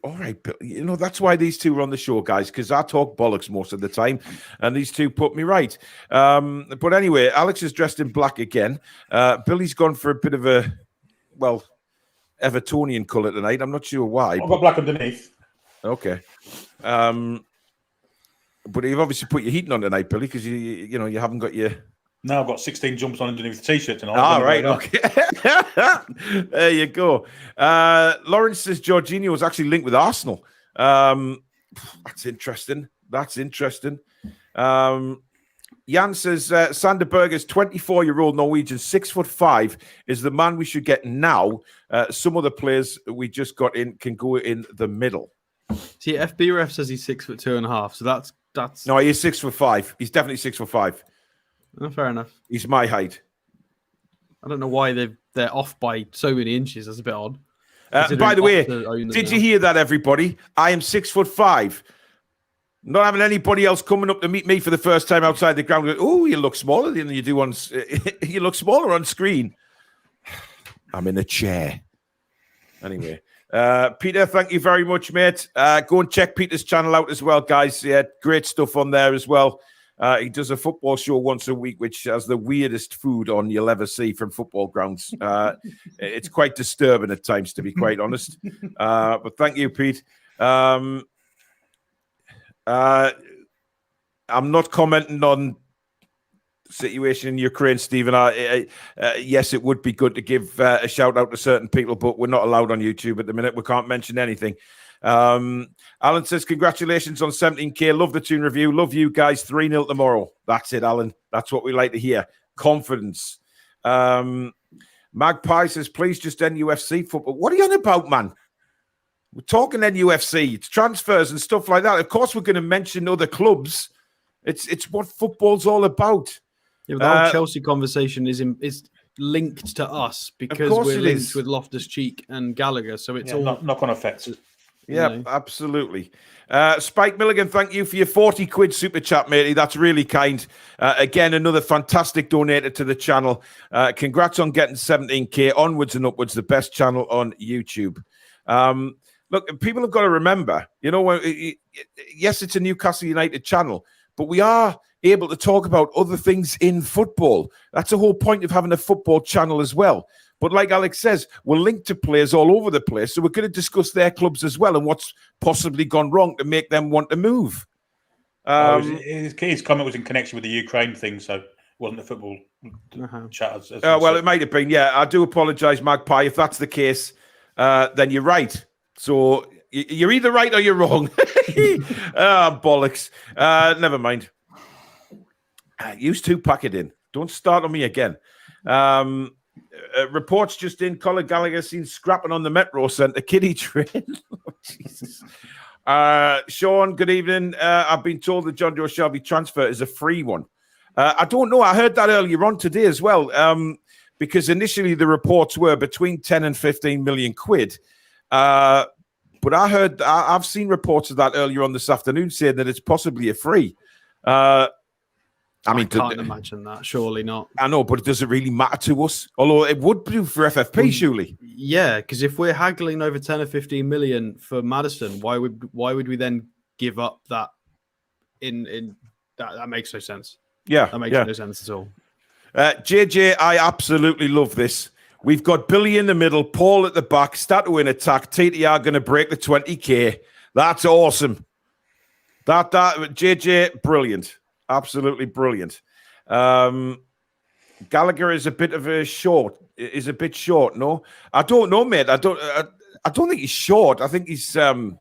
All right, Bill. That's why these two are on the show, guys, because I talk bollocks most of the time, and these two put me right. But anyway, Alex is dressed in black again. Billy's gone for a bit of a, Evertonian colour tonight. I'm not sure why. I've got black underneath. Okay. But you've obviously put your heating on tonight, Billy, because you haven't got your... No, I've got 16 jumps on underneath the t-shirt tonight. All right, okay. There you go. Lawrence says Jorginho was actually linked with Arsenal. That's interesting. Jan says Sander Berger's 24-year-old Norwegian, 6'5", is the man we should get now. Some of the players we just got in can go in the middle. See, FB ref says he's 6'2.5", so that's. No, he's 6'5". He's definitely 6'5". Oh, fair enough. He's my height. I don't know why they're off by so many inches. That's a bit odd. By the way, did you hear that, everybody? I am 6'5". Not having anybody else coming up to meet me for the first time outside the ground. Oh, you look smaller than you do on. You look smaller on screen. I'm in a chair. Anyway, Peter, thank you very much, mate. Go and check Peter's channel out as well, guys. Yeah, great stuff on there as well. He does a football show once a week, which has the weirdest food on you'll ever see from football grounds. It's quite disturbing at times, to be quite honest. But thank you, Pete. I'm not commenting on the situation in Ukraine, Stephen. Yes, it would be good to give a shout out to certain people, but we're not allowed on YouTube at the minute. We can't mention anything. Alan says, congratulations on 17K. Love the Toon review. Love you guys. 3-0 tomorrow. That's it, Alan. That's what we like to hear. Confidence. Magpie says, please just end UFC football. What are you on about, man? We're talking NUFC. It's transfers and stuff like that. Of course, we're going to mention other clubs. It's what football's all about. Yeah, the whole Chelsea conversation is linked to us because we're linked with Loftus-Cheek and Gallagher. So it's all knock-on effects. Yeah, absolutely. Spike Milligan, thank you for your 40 quid super chat, matey. That's really kind. Again, another fantastic donator to the channel. Congrats on getting 17K. Onwards and upwards, the best channel on YouTube. Look, people have got to remember, yes, it's a Newcastle United channel, but we are able to talk about other things in football. That's the whole point of having a football channel as well. But like Alex says, we're linked to players all over the place, so we're going to discuss their clubs as well and what's possibly gone wrong to make them want to move. His comment was in connection with the Ukraine thing, so it wasn't a football chat. Well, it might have been. Yeah, I do apologise, Magpie. If that's the case, then you're right. So you're either right or you're wrong. Bollocks. Never mind. Use two, pack it in. Don't start on me again. Reports just in, Colin Gallagher seen scrapping on the Metro Centre kiddie train. Oh, Jesus. Sean, good evening. I've been told the John Joe Shelby transfer is a free one. I don't know. I heard that earlier on today as well, because initially the reports were between 10 and 15 million quid. But I've seen reports of that earlier on this afternoon saying that it's possibly a free. I can't imagine that. Surely not. I know, but it doesn't really matter to us. Although it would do for FFP, surely. Yeah, because if we're haggling over 10 or 15 million for Maddison, why would we then give up that? In that makes no sense. Yeah, that makes no sense at all. JJ, I absolutely love this. We've got Billy in the middle, Paul at the back, Stato in attack. TTR going to break the 20K. That's awesome. That JJ, brilliant. Absolutely brilliant. Gallagher is a bit short. No, I don't know, mate. I don't think he's short. I think he's from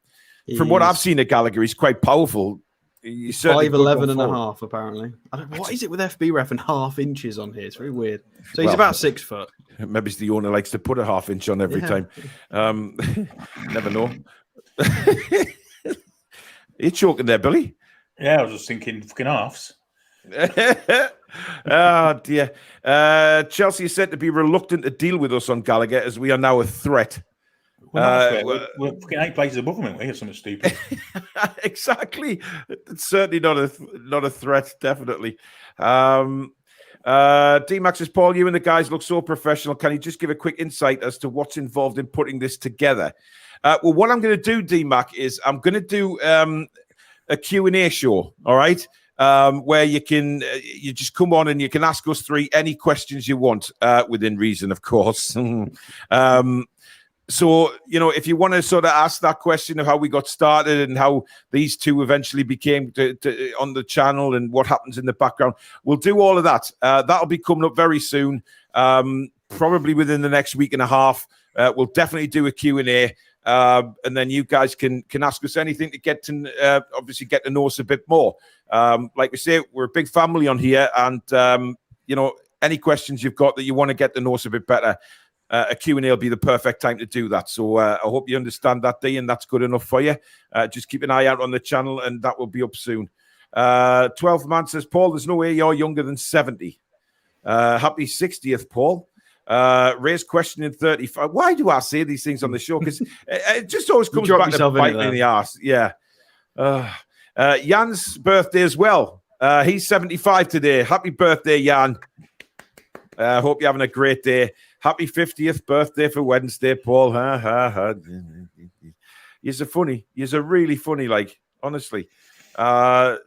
what I've seen of Gallagher, he's quite powerful. He's 5'11" and a half, apparently. What is it with FB ref and half inches on here? It's very weird. So he's about 6 foot. Maybe the owner likes to put a half inch on every time. Never know. Are you choking there, Billy? Yeah, I was just thinking fucking halves. Oh, dear. Chelsea is said to be reluctant to deal with us on Gallagher as we are now a threat. We're fucking 8 places above them, aren't we? Or something stupid. Exactly. It's certainly not a threat, definitely. D-Max says, Paul, you and the guys look so professional. Can you just give a quick insight as to what's involved in putting this together? Well, what I'm going to do, D-Mac, is I'm going to do a Q&A show, all right? Where you just come on and you can ask us three any questions you want, within reason, of course. So, if you want to sort of ask that question of how we got started and how these two eventually became on the channel and what happens in the background, we'll do all of that. That'll be coming up very soon, probably within the next week and a half. We'll definitely do a Q&A, and then you guys can ask us anything to get to obviously get to know us a bit more. Like we say, we're a big family on here, and any questions you've got that you want to get to know us a bit better, a Q&A will be the perfect time to do that. So I hope you understand that, D, and that's good enough for you. Just keep an eye out on the channel, and that will be up soon. 12th man says, Paul, there's no way you're younger than 70. Happy 60th, Paul. Ray's questioning 35. Why do I say these things on the show? Because it just always comes back to bite me in the arse. Yeah. Jan's birthday as well. He's 75 today. Happy birthday, Jan. Hope you're having a great day. Happy 50th birthday for Wednesday, Paul. You're funny. You're really funny, like, honestly. The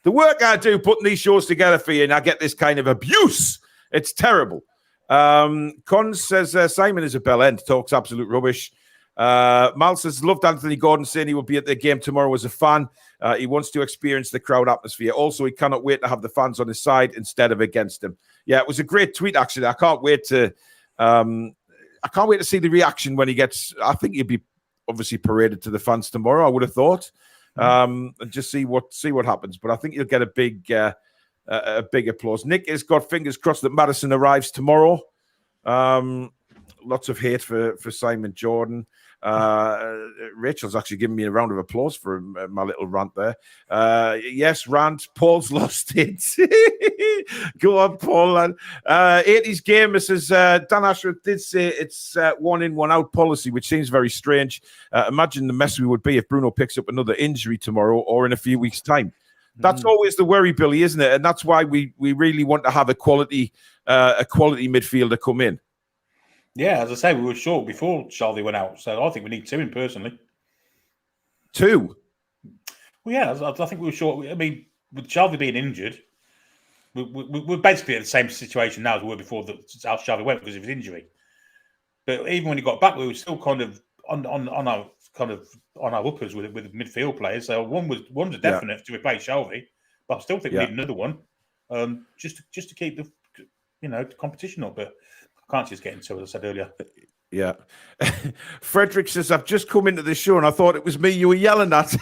work I do putting these shows together for you, and I get this kind of abuse. It's terrible. Con says Simon is a bell end, talks absolute rubbish. Mal says, loved Anthony Gordon saying he will be at the game tomorrow as a fan. He wants to experience the crowd atmosphere. Also, he cannot wait to have the fans on his side instead of against him. Yeah, it was a great tweet, actually. I can't wait to see the reaction when he gets. I think he'll be obviously paraded to the fans tomorrow, I would have thought. And just see what happens. But I think you'll get a big applause. Nick has got fingers crossed that Madison arrives tomorrow. Lots of hate for Simon Jordan. Rachel's actually giving me a round of applause for my little rant there. Yes, rant. Paul's lost it. Go on, Paul. 80s Gamer says, Dan Ashworth did say it's one in, one out policy, which seems very strange. Imagine the mess we would be if Bruno picks up another injury tomorrow or in a few weeks' time. That's always the worry, Billy, isn't it? And that's why we really want to have a quality midfielder come in. Yeah, as I say, we were short before Charlie went out, so I think we need two in personally. Two? Well, yeah, I think we were short. I mean, with Charlie being injured, we're basically in the same situation now as we were before Charlie went because of his injury. But even when he got back, we were still kind of on our uppers with midfield players. So one's a definite to replace Shelby, but I still think we need another one, just to keep the competition up. But I can't just get into it, as I said earlier. Yeah. Frederick says, I've just come into the show and I thought it was me you were yelling at.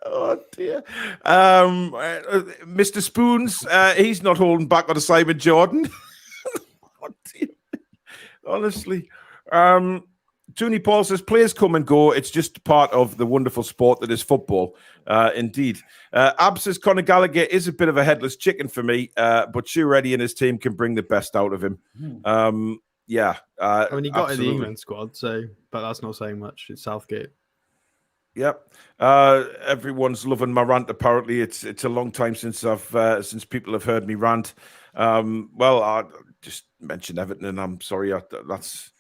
Oh, dear. Mr. Spoons, he's not holding back on a Simon Jordan. Oh, dear. Honestly. Tony Paul says, players come and go. It's just part of the wonderful sport that is football. Indeed. Ab says, Conor Gallagher is a bit of a headless chicken for me, but Shu Reddy and his team can bring the best out of him. Yeah. I mean, he got in the England squad, but that's not saying much. It's Southgate. Yep. Everyone's loving my rant. Apparently, it's a long time since since people have heard me rant. Well, I just mentioned Everton, and I'm sorry. That's.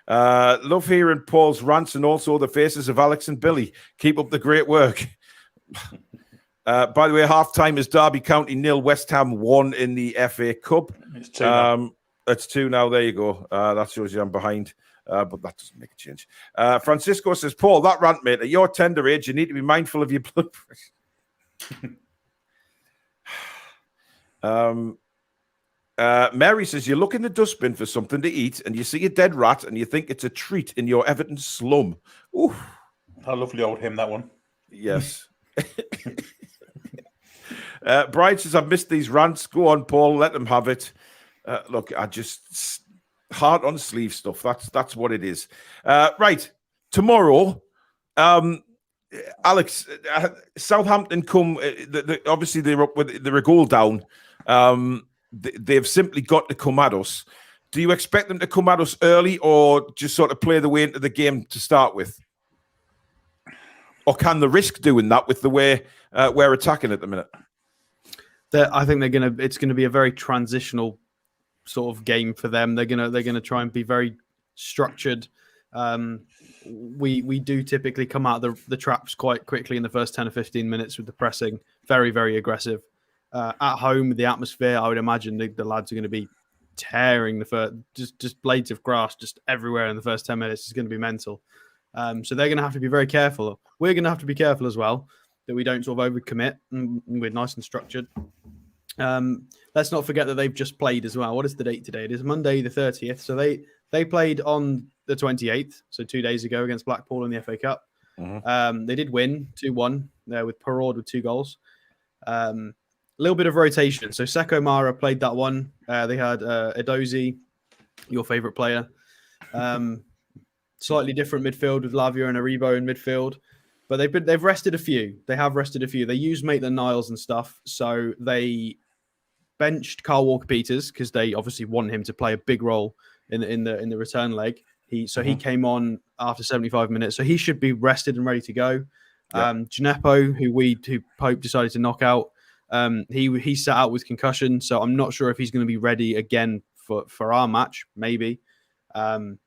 Love hearing Paul's rants and also the faces of Alex and Billy. Keep up the great work. By the way, half-time is Derby County 0, West Ham 1 in the FA Cup. It's 2 now. It's 2 now. There you go. That shows you I'm behind, but that doesn't make a change. Francisco says, Paul, that rant, mate, at your tender age, you need to be mindful of your blood pressure. Mary says, you look in the dustbin for something to eat and you see a dead rat and you think it's a treat in your Everton slum. Ooh. A lovely old hymn, that one. Yes. Brian says, I've missed these rants. Go on, Paul, let them have it. Look, I just heart on sleeve stuff. That's what it is. Right. Tomorrow, Alex, Southampton come, obviously they're a goal down. They've simply got to come at us. Do you expect them to come at us early or just sort of play the way into the game to start with? Or can they risk doing that with the way we're attacking at the minute? I think it's gonna be a very transitional sort of game for them. They're gonna try and be very structured. We do typically come out of the traps quite quickly in the first 10 or 15 minutes with the pressing. Very, very aggressive. At home, the atmosphere, I would imagine the lads are going to be tearing the first, just blades of grass just everywhere in the first 10 minutes. It's going to be mental. So they're going to have to be very careful. We're going to have to be careful as well that we don't sort of overcommit and we're nice and structured. Let's not forget that they've just played as well. What is the date today? It is Monday the 30th. So they played on the 28th, so 2 days ago against Blackpool in the FA Cup. Mm-hmm. They did win 2-1 there with Perraud with 2 goals. A little bit of rotation. So Seko Mara played that one. They had Edozie, your favourite player. Slightly different midfield with Lavia and Aribo in midfield. But they've rested a few. They have rested a few. They used Maitland-Niles and stuff. So they benched Carl Walker-Peters because they obviously want him to play a big role in the return leg. He came on after 75 minutes. So he should be rested and ready to go. Gineppo, who Pope decided to knock out, he sat out with concussion. So I'm not sure if he's going to be ready again for our match, maybe. And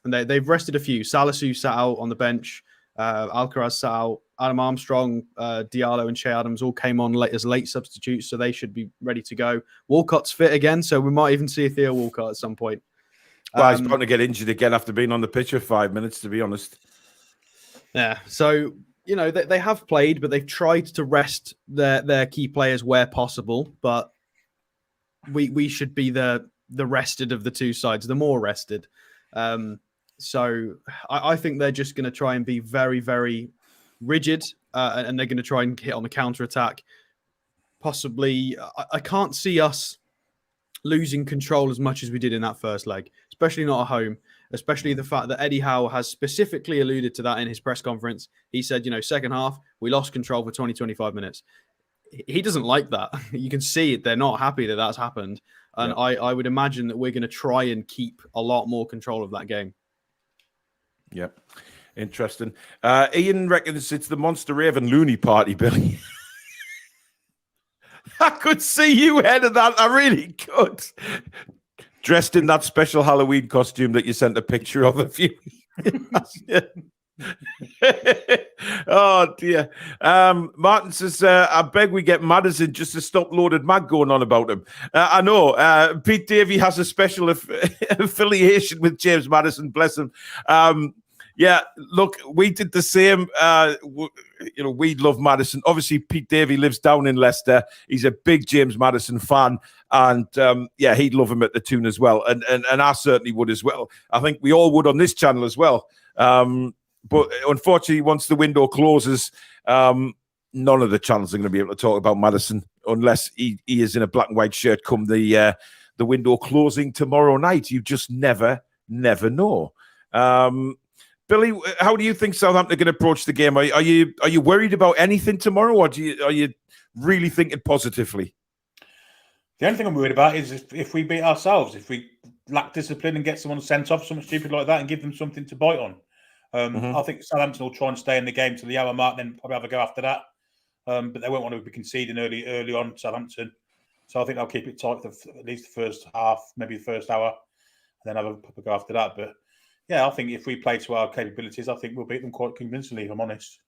they've rested a few. Salisu sat out on the bench. Alcaraz sat out. Adam Armstrong, Diallo, and Shea Adams all came on as late substitutes, so they should be ready to go. Walcott's fit again, so we might even see a Theo Walcott at some point. Well, he's bound to get injured again after being on the pitch for 5 minutes, to be honest. Yeah, so they have played, but they've tried to rest their key players where possible. But we should be the rested of the two sides, the more rested. So I think they're just going to try and be very, very rigid, and they're going to try and hit on the counter-attack. Possibly, I can't see us losing control as much as we did in that first leg, especially not at home, especially the fact that Eddie Howe has specifically alluded to that in his press conference. He said, second half, we lost control for 20, 25 minutes. He doesn't like that. You can see it. They're not happy that that's happened. And I would imagine that we're going to try and keep a lot more control of that game. Yep. Interesting. Ian reckons it's the Monster Raven Looney Party, Billy. I could see you head of that. I really could. Dressed in that special Halloween costume that you sent a picture of a few Oh, dear. Martin says, I beg we get Maddison just to stop loaded mag going on about him. I know. Pete Davey has a special affiliation with James Maddison, bless him. Yeah, look, we did the same. We love Maddison. Obviously, Pete Davey lives down in Leicester. He's a big James Maddison fan. And, he'd love him at the Toon as well. And I certainly would as well. I think we all would on this channel as well. But unfortunately, once the window closes, none of the channels are going to be able to talk about Maddison unless he is in a black and white shirt come the window closing tomorrow night. You just never know. Billy, how do you think Southampton are going to approach the game? Are you worried about anything tomorrow, or are you really thinking positively? The only thing I'm worried about is if we beat ourselves, if we lack discipline and get someone sent off, something stupid like that, and give them something to bite on. I think Southampton will try and stay in the game to the hour mark, then probably have a go after that. But they won't want to be conceding early on, Southampton. So I think they'll keep it tight for at least the first half, maybe the first hour, and then have a proper go after that. But yeah, I think if we play to our capabilities, I think we'll beat them quite convincingly, if I'm honest.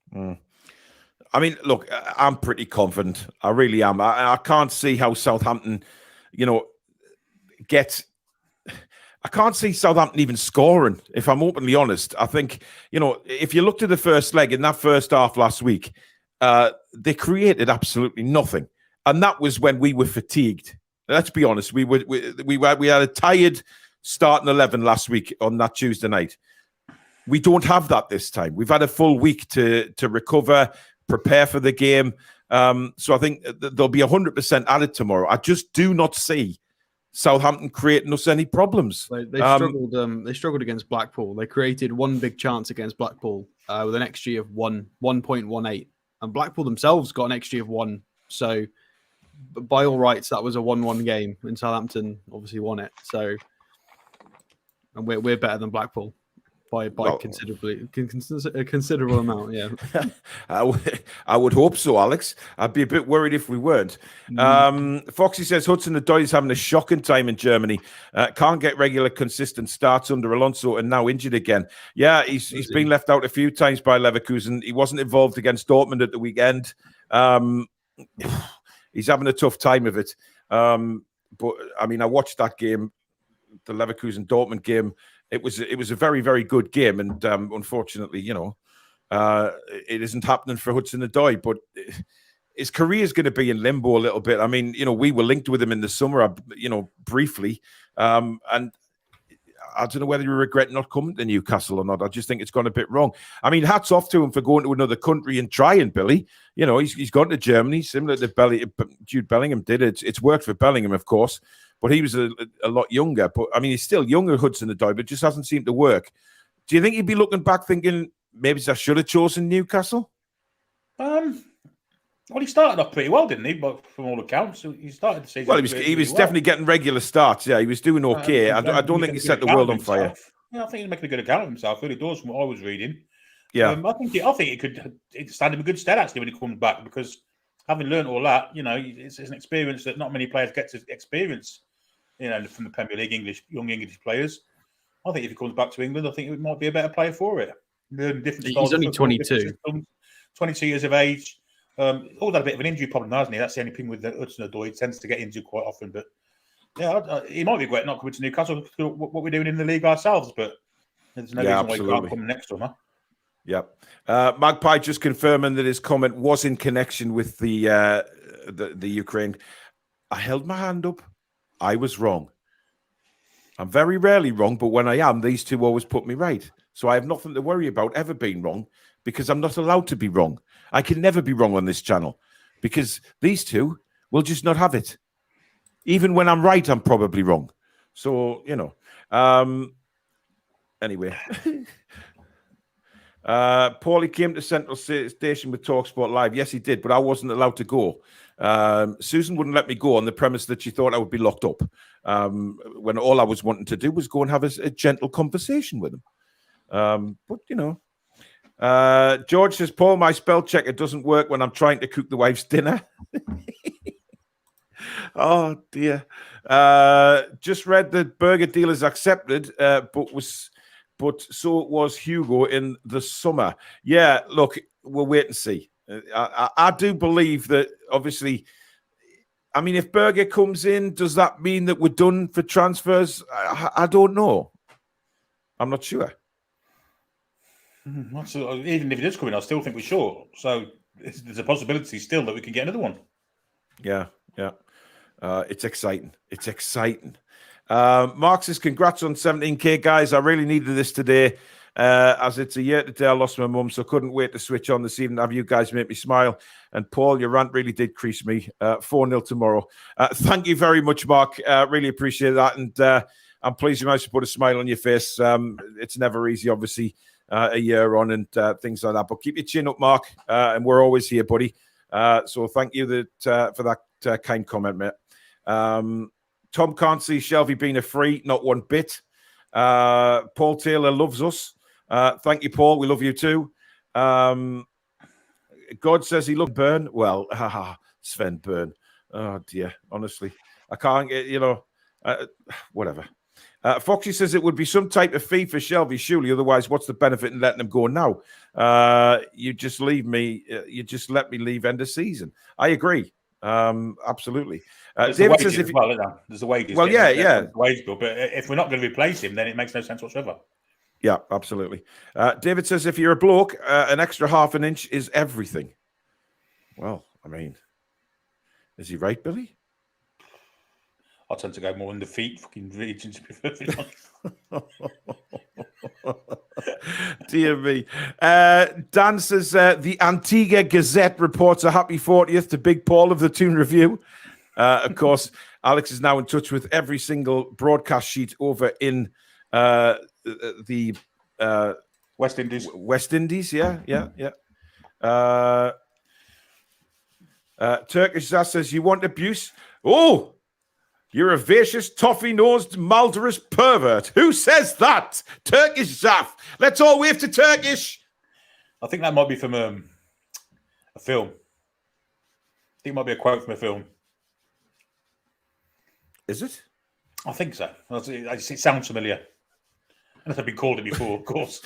I mean, look, I'm pretty confident. I really am. I can't see how Southampton, I can't see Southampton even scoring, if I'm openly honest. I think, if you looked at the first leg in that first half last week, they created absolutely nothing. And that was when we were fatigued. Let's be honest. We had a tired starting 11 last week on that Tuesday night. We don't have that this time. We've had a full week to recover, prepare for the game. So I think there'll be 100% added tomorrow. I just do not see Southampton creating us any problems. They struggled. They struggled against Blackpool. They created one big chance against Blackpool with an XG of 1.18, and Blackpool themselves got an XG of 1. So, by all rights, that was a 1-1 game, and Southampton obviously won it. So, and we're better than Blackpool. by a considerable amount. Yeah, I would hope so, Alex. I'd be a bit worried if we weren't. Foxy says Hudson-Odoi is having a shocking time in Germany. Can't get regular, consistent starts under Alonso, and now injured again. Yeah, he's been left out a few times by Leverkusen. He wasn't involved against Dortmund at the weekend. He's having a tough time of it. But I mean, I watched that game, the Leverkusen Dortmund game. It was a very, very good game, and unfortunately, it isn't happening for Hudson-Odoi. But his career is going to be in limbo a little bit. I mean, we were linked with him in the summer, briefly, and I don't know whether you regret not coming to Newcastle or not. I just think it's gone a bit wrong. I mean, hats off to him for going to another country and trying, Billy. He's gone to Germany, similar to Jude Bellingham did. It's worked for Bellingham, of course. But he was a lot younger. But, I mean, he's still younger, Hudson-Odoi, but it just hasn't seemed to work. Do you think he'd be looking back thinking, maybe I should have chosen Newcastle? Well, he started off pretty well, didn't he? But from all accounts, he started the season. Well, he was definitely getting regular starts. Yeah, he was doing okay. I don't think he set the world on fire. Yeah, I think he's making a good account of himself. Really does, from what I was reading. Yeah, I think it could stand him a good stead actually when he comes back, because having learned all that, it's an experience that not many players get to experience. From the Premier League, young English players. I think if he comes back to England, I think he might be a better player for it. He's only 22. 22 years of age. Always had a bit of an injury problem, hasn't he? That's the only thing with Hudson-Odoi. He tends to get injured quite often. But yeah, he might regret not coming to Newcastle, what we're doing in the league ourselves. But there's no reason why he can't come next summer. Yeah. Magpie just confirming that his comment was in connection with the Ukraine. I held my hand up. I was wrong. I'm very rarely wrong, but when I am, these two always put me right. So I have nothing to worry about ever being wrong, because I'm not allowed to be wrong. I can never be wrong on this channel, because these two will just not have it. Even when I'm right, I'm probably wrong. So, anyway. Paulie came to Central Station with TalkSport Live. Yes, he did, but I wasn't allowed to go. Susan wouldn't let me go on the premise that she thought I would be locked up, when all I was wanting to do was go and have a gentle conversation with him. But, George says, Paul, my spell checker doesn't work when I'm trying to cook the wife's dinner. Oh, dear. Just read that burger deal is accepted, but so was Hugo in the summer. Yeah, look, we'll wait and see. I do believe that, obviously, I mean, if Berger comes in, does that mean that we're done for transfers? I don't know. I'm not sure. Even if he does come in, I still think we're short. So there's a possibility still that we can get another one. Yeah. It's exciting. It's exciting. Mark says, congrats on 17K, guys. I really needed this today. As it's a year today, I lost my mum, so couldn't wait to switch on this evening. Have you guys make me smile? And Paul, your rant really did crease me. 4-0 tomorrow. Thank you very much, Mark. Really appreciate that. And I'm pleased you managed to put a smile on your face. It's never easy, obviously, a year on and things like that. But keep your chin up, Mark. And we're always here, buddy. So thank you for that kind comment, mate. Tom can't see Shelby being a free, not one bit. Paul Taylor loves us. Thank you, Paul. We love you too. God says he loves Burn. Well, Sven Burn. Oh, dear. Honestly, I can't get, whatever. Foxy says it would be some type of fee for Shelby, surely. Otherwise, what's the benefit in letting him go now? You just leave me. You just let me leave end of season. I agree. Absolutely. David says if there's the wages. Well, yeah. Wage bill, but if we're not going to replace him, then it makes no sense whatsoever. Yeah, absolutely. David says if you're a bloke, an extra half an inch is everything. Well, I mean, is he right, Billy? I tend to go more in the feet fucking region, to be perfectly honest. Dear me. Dan says the Antigua Gazette reports a happy 40th to Big Paul of the Toon Review. Of course, Alex is now in touch with every single broadcast sheet over in the West Indies. West Indies, yeah. Turkish Zaz says, you want abuse? Oh, You're a vicious, toffee-nosed, malodorous pervert. Who says that? Turkish Zaf. Let's all wave to Turkish. I think that might be from a film. I think it might be a quote from a film. Is it? I think so. It sounds familiar. Unless I've been called it before, of course.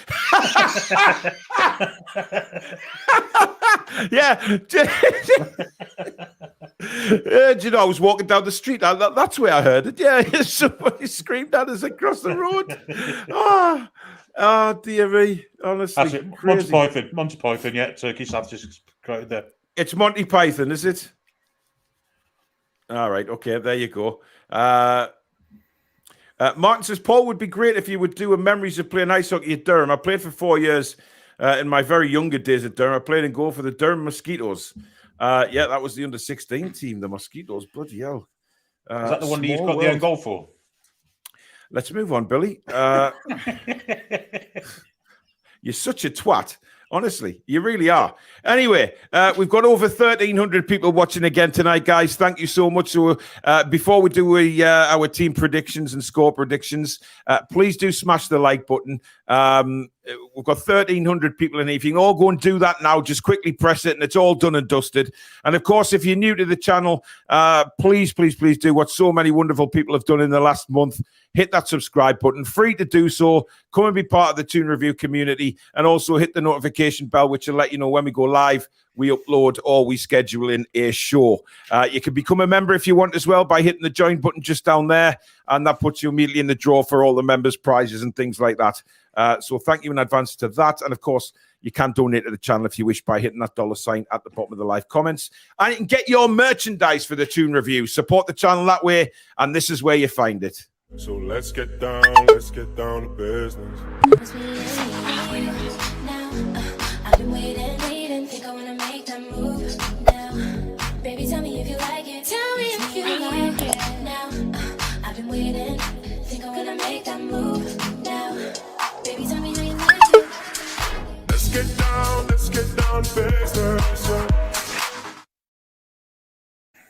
Yeah. Do you know, I was walking down the street. That's where I heard it. Yeah, somebody screamed at us across the road. Oh, dear me. Honestly. That's it. Monty Python, yeah. Turkish I've just quoted there. It's Monty Python, is it? All right. Okay, there you go. Martin says, Paul, would be great if you would do a memories of playing ice hockey at Durham. I played for 4 years in my very younger days at Durham. I played in goal for the Durham Mosquitoes. Yeah, that was the under-16 team, the Mosquitoes. Bloody hell. Is that the one that you've got the own goal for? Let's move on, Billy. You're such a twat. Honestly, you really are. Anyway, we've got over 1,300 people watching again tonight, guys. Thank you so much. So before we do our team predictions and score predictions, please do smash the like button. We've got 1,300 people in here. If you can all go and do that now, just quickly press it and it's all done and dusted. And of course, if you're new to the channel, please do what so many wonderful people have done in the last month. Hit that subscribe button, free to do so. Come and be part of the Toon Review community, and also hit the notification bell, which will let you know when we go live, we upload, or we schedule in a show. You can become a member if you want as well by hitting the join button just down there, and that puts you immediately in the draw for all the members' prizes and things like that. So thank you in advance to that. And of course, you can donate to the channel if you wish by hitting that $sign at the bottom of the live comments. And you can get your merchandise for the Toon Review. Support the channel that way, and this is where you find it. So let's get down to business. I've been waiting, think I wanna make that move now. Baby, tell me if you like it. Tell me if you like it now. I've been waiting, think I wanna make that move now. Baby, tell me how you like it. Let's get down to business.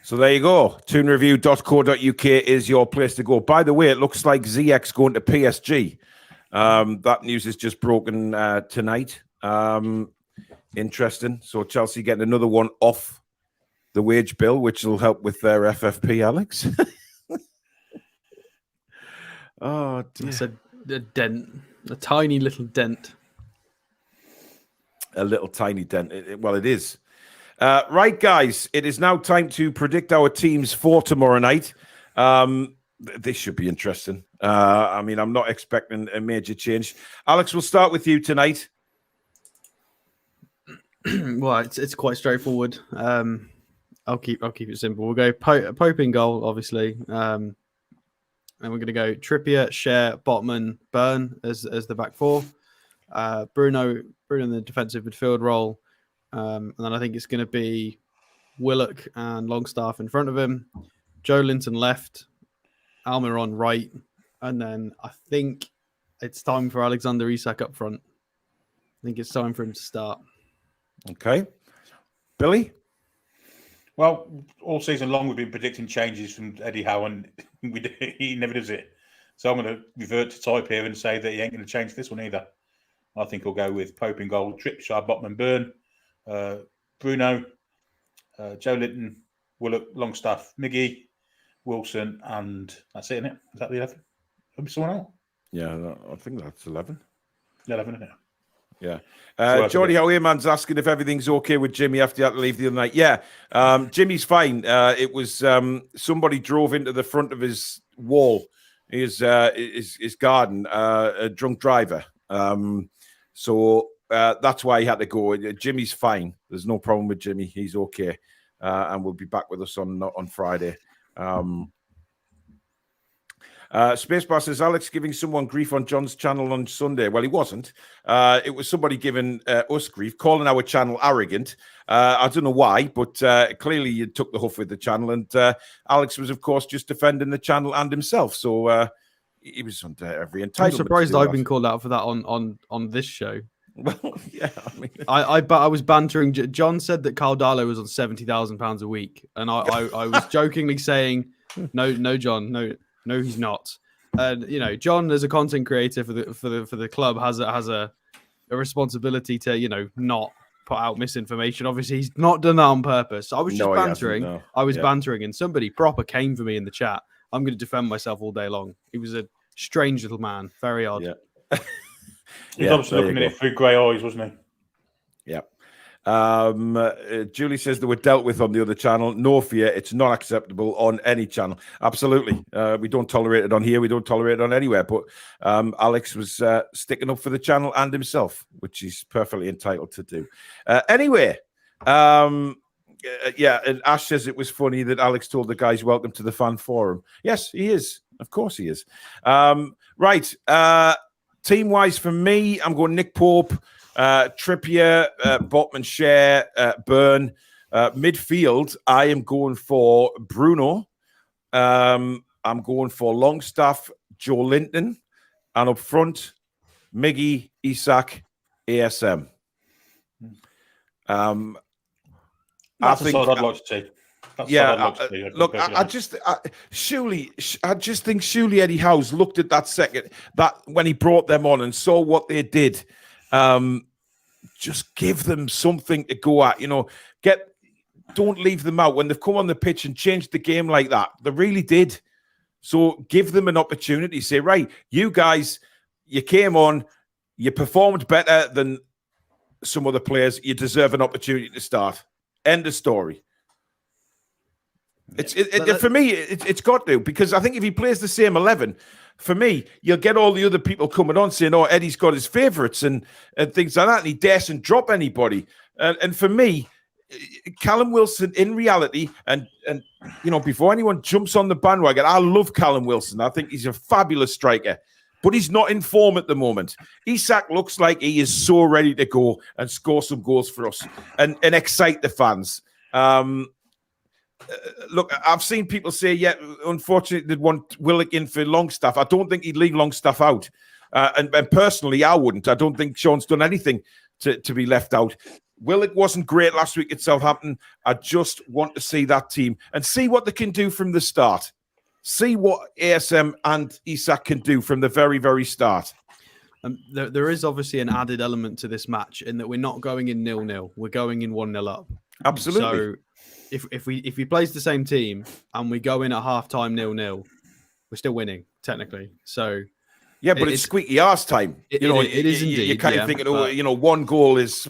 So there you go. Toonreview.co.uk is your place to go. By the way, it looks like ZX going to PSG. That news is just broken tonight. Interesting. So Chelsea getting another one off the wage bill, which will help with their FFP, Alex. Oh, dear. It's a dent, a tiny little dent. A little tiny dent. Well, it is. Right, guys, it is now time to predict our teams for tomorrow night. This should be interesting. I mean, I'm not expecting a major change. Alex, we'll start with you tonight. Well, it's quite straightforward. I'll keep it simple. We'll go Pope in goal, obviously, and we're going to go Trippier, Cher, Botman, Byrne as the back four. Bruno in the defensive midfield role. And then I think it's going to be Willock and Longstaff in front of him, Joe Linton left, Almiron right, and then I think it's time for Alexander Isak up front. I think it's time for him to start. Okay. Billy? Well, all season long we've been predicting changes from Eddie Howe, and he never does it. So I'm going to revert to type here and say that he ain't going to change this one either. I think he'll go with Pope in goal, Trippier, Botman, Byrne, Bruno, Joe Linton, Willock, Longstaff, Miggy, Wilson, and that's it, isn't it? Is that the 11? Maybe someone else? Yeah, I think that's 11. 11, isn't it? Yeah. Jordy Howeman's asking if everything's okay with Jimmy after he had to leave the other night. Yeah, Jimmy's fine. It was somebody drove into the front of his wall, his garden, a drunk driver. So that's why he had to go. Jimmy's fine. There's no problem with Jimmy. He's okay. And we'll be back with us on Friday. Spacebar says, Alex giving someone grief on John's channel on Sunday. Well, he wasn't. It was somebody giving us grief, calling our channel arrogant. I don't know why, but clearly you took the huff with the channel. And Alex was, of course, just defending the channel and himself. So he was under every entitlement. I'm surprised I've been called out for that on this show. Well, yeah, I mean, I was bantering. John said that Carl Darlow was on £70,000 a week, and I was jokingly saying No, John. No, he's not. And John, as a content creator for the club, has a responsibility to not put out misinformation. Obviously, he's not done that on purpose. I was just No, he hasn't, bantering. no. I was Yeah. bantering, and somebody proper came for me in the chat. I'm going to defend myself all day long. He was a strange little man, very odd. Yeah. He's obviously looking at it through grey eyes, wasn't he? Yeah. Julie says they were dealt with on the other channel. No fear, it's not acceptable on any channel. Absolutely. We don't tolerate it on here. We don't tolerate it on anywhere. But Alex was sticking up for the channel and himself, which he's perfectly entitled to do. Anyway, yeah, and Ash says it was funny that Alex told the guys welcome to the fan forum. Yes, he is. Of course he is. Right. Team-wise for me, I'm going Nick Pope, Trippier, Botman, Share, Byrne. Midfield, I am going for Bruno. I'm going for Longstaff, Joe Linton. And up front, Miggy, Isak, ASM. That's the side I'd like to see. Look, I just think surely Eddie Howe's looked at that when he brought them on and saw what they did. Just give them something to go at. Don't leave them out when they've come on the pitch and changed the game like that. They really did. So give them an opportunity. Say, right, you guys, you came on, you performed better than some other players. You deserve an opportunity to start. End of story. For me, it's got to, because I think if he plays the same 11, for me, you'll get all the other people coming on saying, "Oh, Eddie's got his favourites and things like that, and he daresn't drop anybody." And for me, Callum Wilson, in reality, and before anyone jumps on the bandwagon, I love Callum Wilson. I think he's a fabulous striker, but he's not in form at the moment. Isak looks like he is so ready to go and score some goals for us and excite the fans. Look, I've seen people say, yeah, unfortunately, they'd want Willock in for Longstaff. I don't think he'd leave Longstaff out. And personally, I wouldn't. I don't think Sean's done anything to be left out. Willock wasn't great last week at Southampton. I just want to see that team and see what they can do from the start. See what ASM and Isak can do from the very, very start. There is obviously an added element to this match in that we're not going in 0-0. We're going in 1-0 up. Absolutely. So if he plays the same team and we go in at halftime 0-0, we're still winning technically. So yeah, but it's squeaky arse time. It is indeed. You're kind of thinking, one goal is.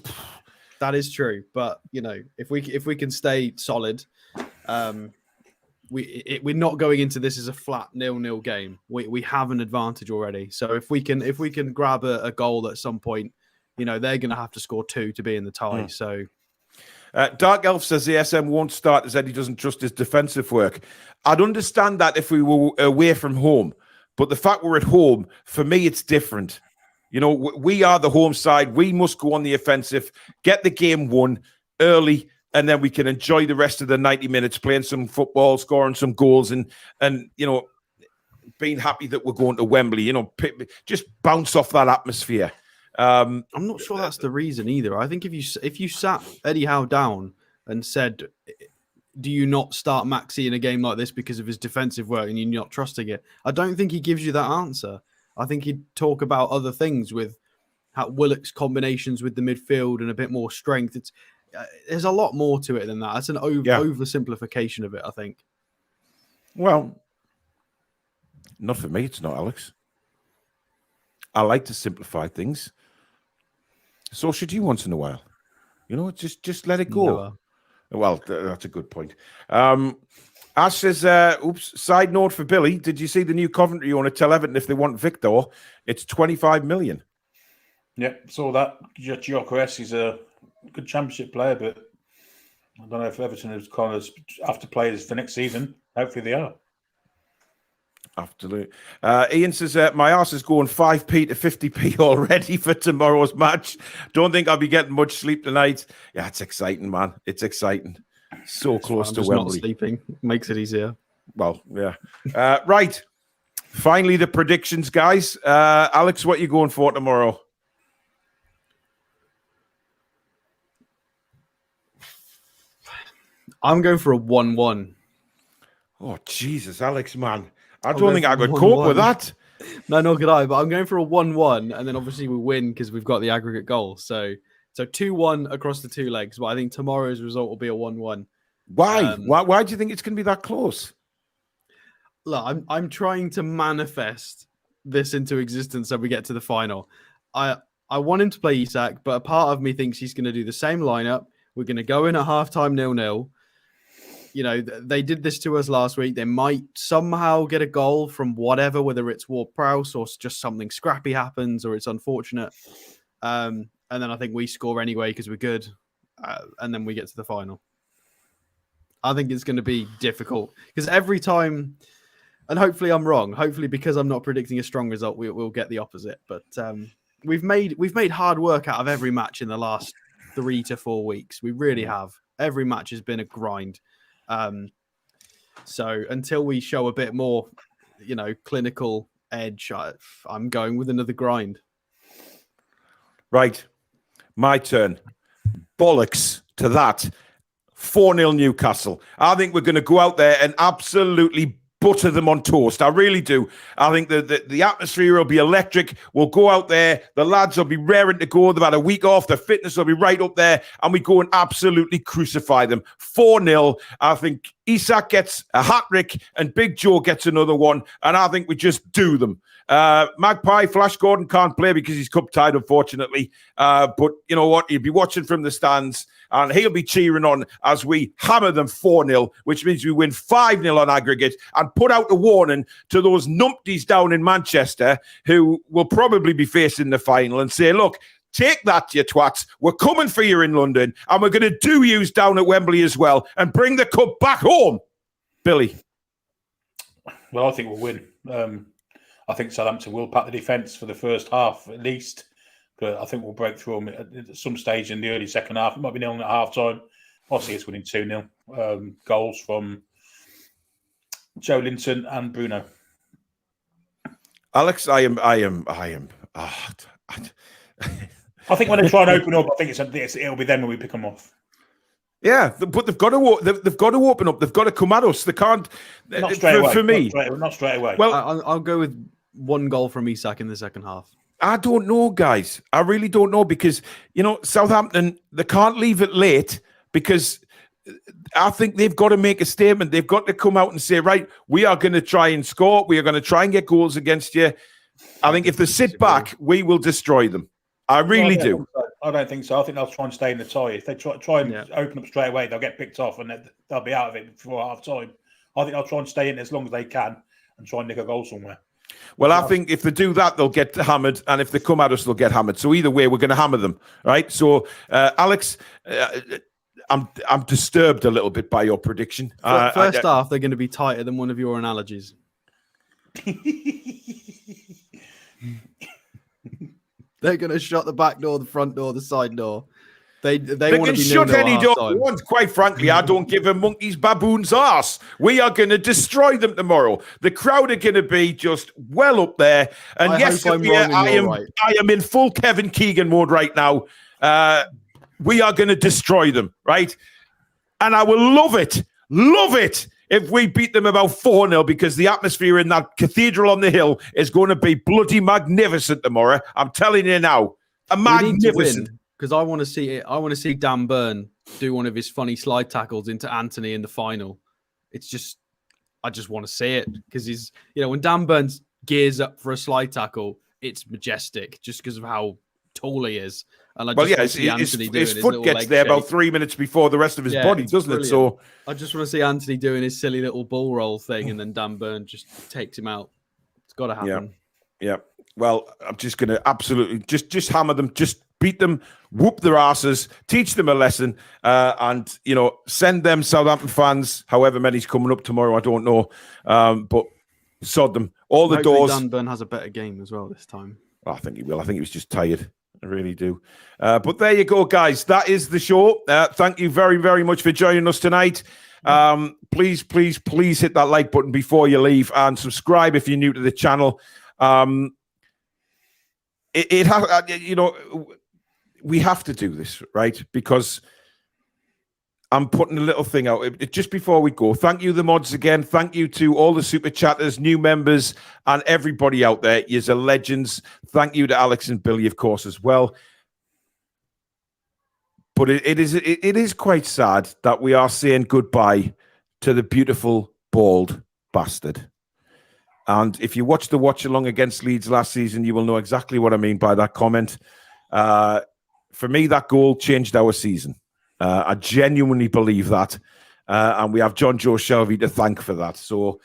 That is true, but if we can stay solid, we're not going into this as a flat 0-0 game. We have an advantage already. So if we can grab a goal at some point, they're going to have to score 2 to be in the tie. So. Dark Elf says the SM won't start as Eddie doesn't trust his defensive work. I'd understand that if we were away from home, but the fact we're at home, for me, it's different. We are the home side. We must go on the offensive, get the game won early, and then we can enjoy the rest of the 90 minutes playing some football, scoring some goals, and being happy that we're going to Wembley. Just bounce off that atmosphere. I'm not sure that's the reason either. I think if you sat Eddie Howe down and said, "Do you not start Maxi in a game like this because of his defensive work and you're not trusting it?" I don't think he gives you that answer. I think he'd talk about other things with how Willock's combinations with the midfield and a bit more strength. There's a lot more to it than that. That's an oversimplification of it, I think. Well, not for me. It's not, Alex. I like to simplify things. So should you once in a while. Just let it go. No. Well, that's a good point. Ash says, side note for Billy, did you see the new Coventry owner tell Everton if they want Victor, it's 25 million? Yeah, saw that. Gyökeres is a good championship player, but I don't know if Everton is kind of after players for next season. Hopefully they are. Absolutely. Ian says, my arse is going 5p to 50p already for tomorrow's match. Don't think I'll be getting much sleep tonight. Yeah, it's exciting, man. It's exciting. So close to Wembley. Not sleeping makes it easier. Well, yeah. Right. Finally, the predictions, guys. Alex, what are you going for tomorrow? I'm going for a 1-1. Oh, Jesus, Alex, man. I I'm don't going think I for could cope with 1-1. that. No, nor could I. But I'm going for a 1-1, and then obviously we win because we've got the aggregate goal. So 2-1 across the two legs. But I think tomorrow's result will be a 1-1. Why? Why do you think it's going to be that close? Look, I'm trying to manifest this into existence so we get to the final. I want him to play Isak, but a part of me thinks he's going to do the same lineup. We're going to go in at halftime 0-0. You know, they did this to us last week. They might somehow get a goal from whatever, whether it's Ward-Prowse or just something scrappy happens or it's unfortunate. And then I think we score anyway because we're good. And then we get to the final. I think it's going to be difficult because every time, and hopefully I'm wrong. Hopefully, because I'm not predicting a strong result, we'll get the opposite. But we've made hard work out of every match in the last 3 to 4 weeks. We really have. Every match has been a grind. So until we show a bit more, clinical edge, I'm going with another grind. Right. My turn. Bollocks to that. 4-0 Newcastle. I think we're going to go out there and absolutely butter them on toast. I really do. I think the atmosphere will be electric. We'll go out there. The lads will be raring to go. They've had a week off. Their fitness will be right up there. And we go and absolutely crucify them. 4-0. I think Isak gets a hat-trick and Big Joe gets another one. And I think we just do them. Magpie, Flash Gordon can't play because he's cup tied, unfortunately. But you know what? He'll be watching from the stands and he'll be cheering on as we hammer them 4-0, which means we win 5-0 on aggregate and put out a warning to those numpties down in Manchester who will probably be facing the final and say, look, take that, you twats. We're coming for you in London and we're going to do yous down at Wembley as well and bring the cup back home. Billy. Well, I think we'll win. I think Southampton will pack the defence for the first half at least. But I think we'll break through them at some stage in the early second half. It might be 0 at half time. I see us winning 2-0. Goals from Joe Linton and Bruno. Alex, I think when they try and open up, I think it'll be them when we pick them off. Yeah, but they've got to open up. They've got to come at us. They can't. Not straight away. For me, not straight away. Well, I'll go with 1 goal from Isak in the second half. I don't know, guys. I really don't know because, Southampton, they can't leave it late because I think they've got to make a statement. They've got to come out and say, right, we are going to try and score. We are going to try and get goals against you. I think if they sit back, we will destroy them. I really do. I don't think so. I think they'll try and stay in the tie. If they try and open up straight away, they'll get picked off and they'll be out of it before half time. I think they'll try and stay in as long as they can and try and nick a goal somewhere. Well, I think if they do that, they'll get hammered. And if they come at us, they'll get hammered. So either way, we're going to hammer them. Right. So, Alex, I'm disturbed a little bit by your prediction. First half, they're going to be tighter than one of your analogies. They're going to shut the back door, the front door, the side door. They want to be shut any door they want. Quite frankly, I don't give a monkey's baboon's arse. We are going to destroy them tomorrow. The crowd are going to be just well up there. And yes, I am in full Kevin Keegan mode right now. We are going to destroy them, right? And I will love it if we beat them about 4-0 because the atmosphere in that cathedral on the hill is going to be bloody magnificent tomorrow. I'm telling you now, magnificent. Because I want to see it. I want to see Dan Burn do one of his funny slide tackles into Anthony in the final. I just want to see it because he's, when Dan Burn gears up for a slide tackle, it's majestic just because of how tall he is. And his foot gets there about 3 minutes before the rest of his body, doesn't it? So I just want to see Anthony doing his silly little bull roll thing, and then Dan Burn just takes him out. It's got to happen. Yeah. Well, I'm just going to absolutely just hammer them, just beat them, whoop their asses, teach them a lesson, and send them Southampton fans, however many's coming up tomorrow, I don't know, but sod them. All the doors. Dan Burn has a better game as well this time. I think he will. I think he was just tired. I really do. But there you go, guys. That is the show. Thank you very, very much for joining us tonight. Please hit that like button before you leave and subscribe if you're new to the channel. It has, we have to do this, right? Because I'm putting a little thing out just before we go. Thank you, the mods, again. Thank you to all the super chatters, new members, and everybody out there. You're legends. Thank you to Alex and Billy, of course, as well. But it is quite sad that we are saying goodbye to the beautiful, bald bastard. And if you watched the watch along against Leeds last season, you will know exactly what I mean by that comment. For me, that goal changed our season. I genuinely believe that. And we have John Joe Shelby to thank for that. So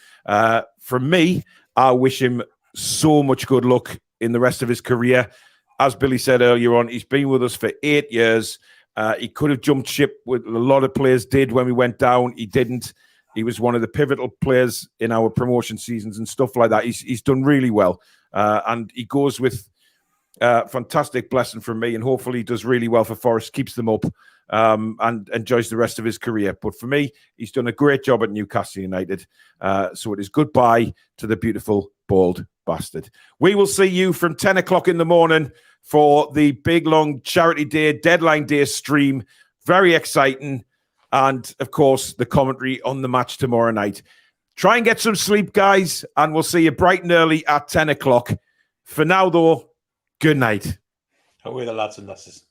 for me, I wish him so much good luck in the rest of his career. As Billy said earlier on, he's been with us for 8 years. He could have jumped ship, with a lot of players did when we went down. He didn't. He was one of the pivotal players in our promotion seasons and stuff like that. He's done really well. And he goes with fantastic blessing from me. And hopefully he does really well for Forest, keeps them up, and enjoys the rest of his career. But for me, he's done a great job at Newcastle United. So it is goodbye to the beautiful, bald bastard. We will see you from 10 o'clock in the morning for the big, long charity day, deadline day stream. Very exciting. And, of course, the commentary on the match tomorrow night. Try and get some sleep, guys, and we'll see you bright and early at 10 o'clock. For now, though, good night. Away the lads and lasses.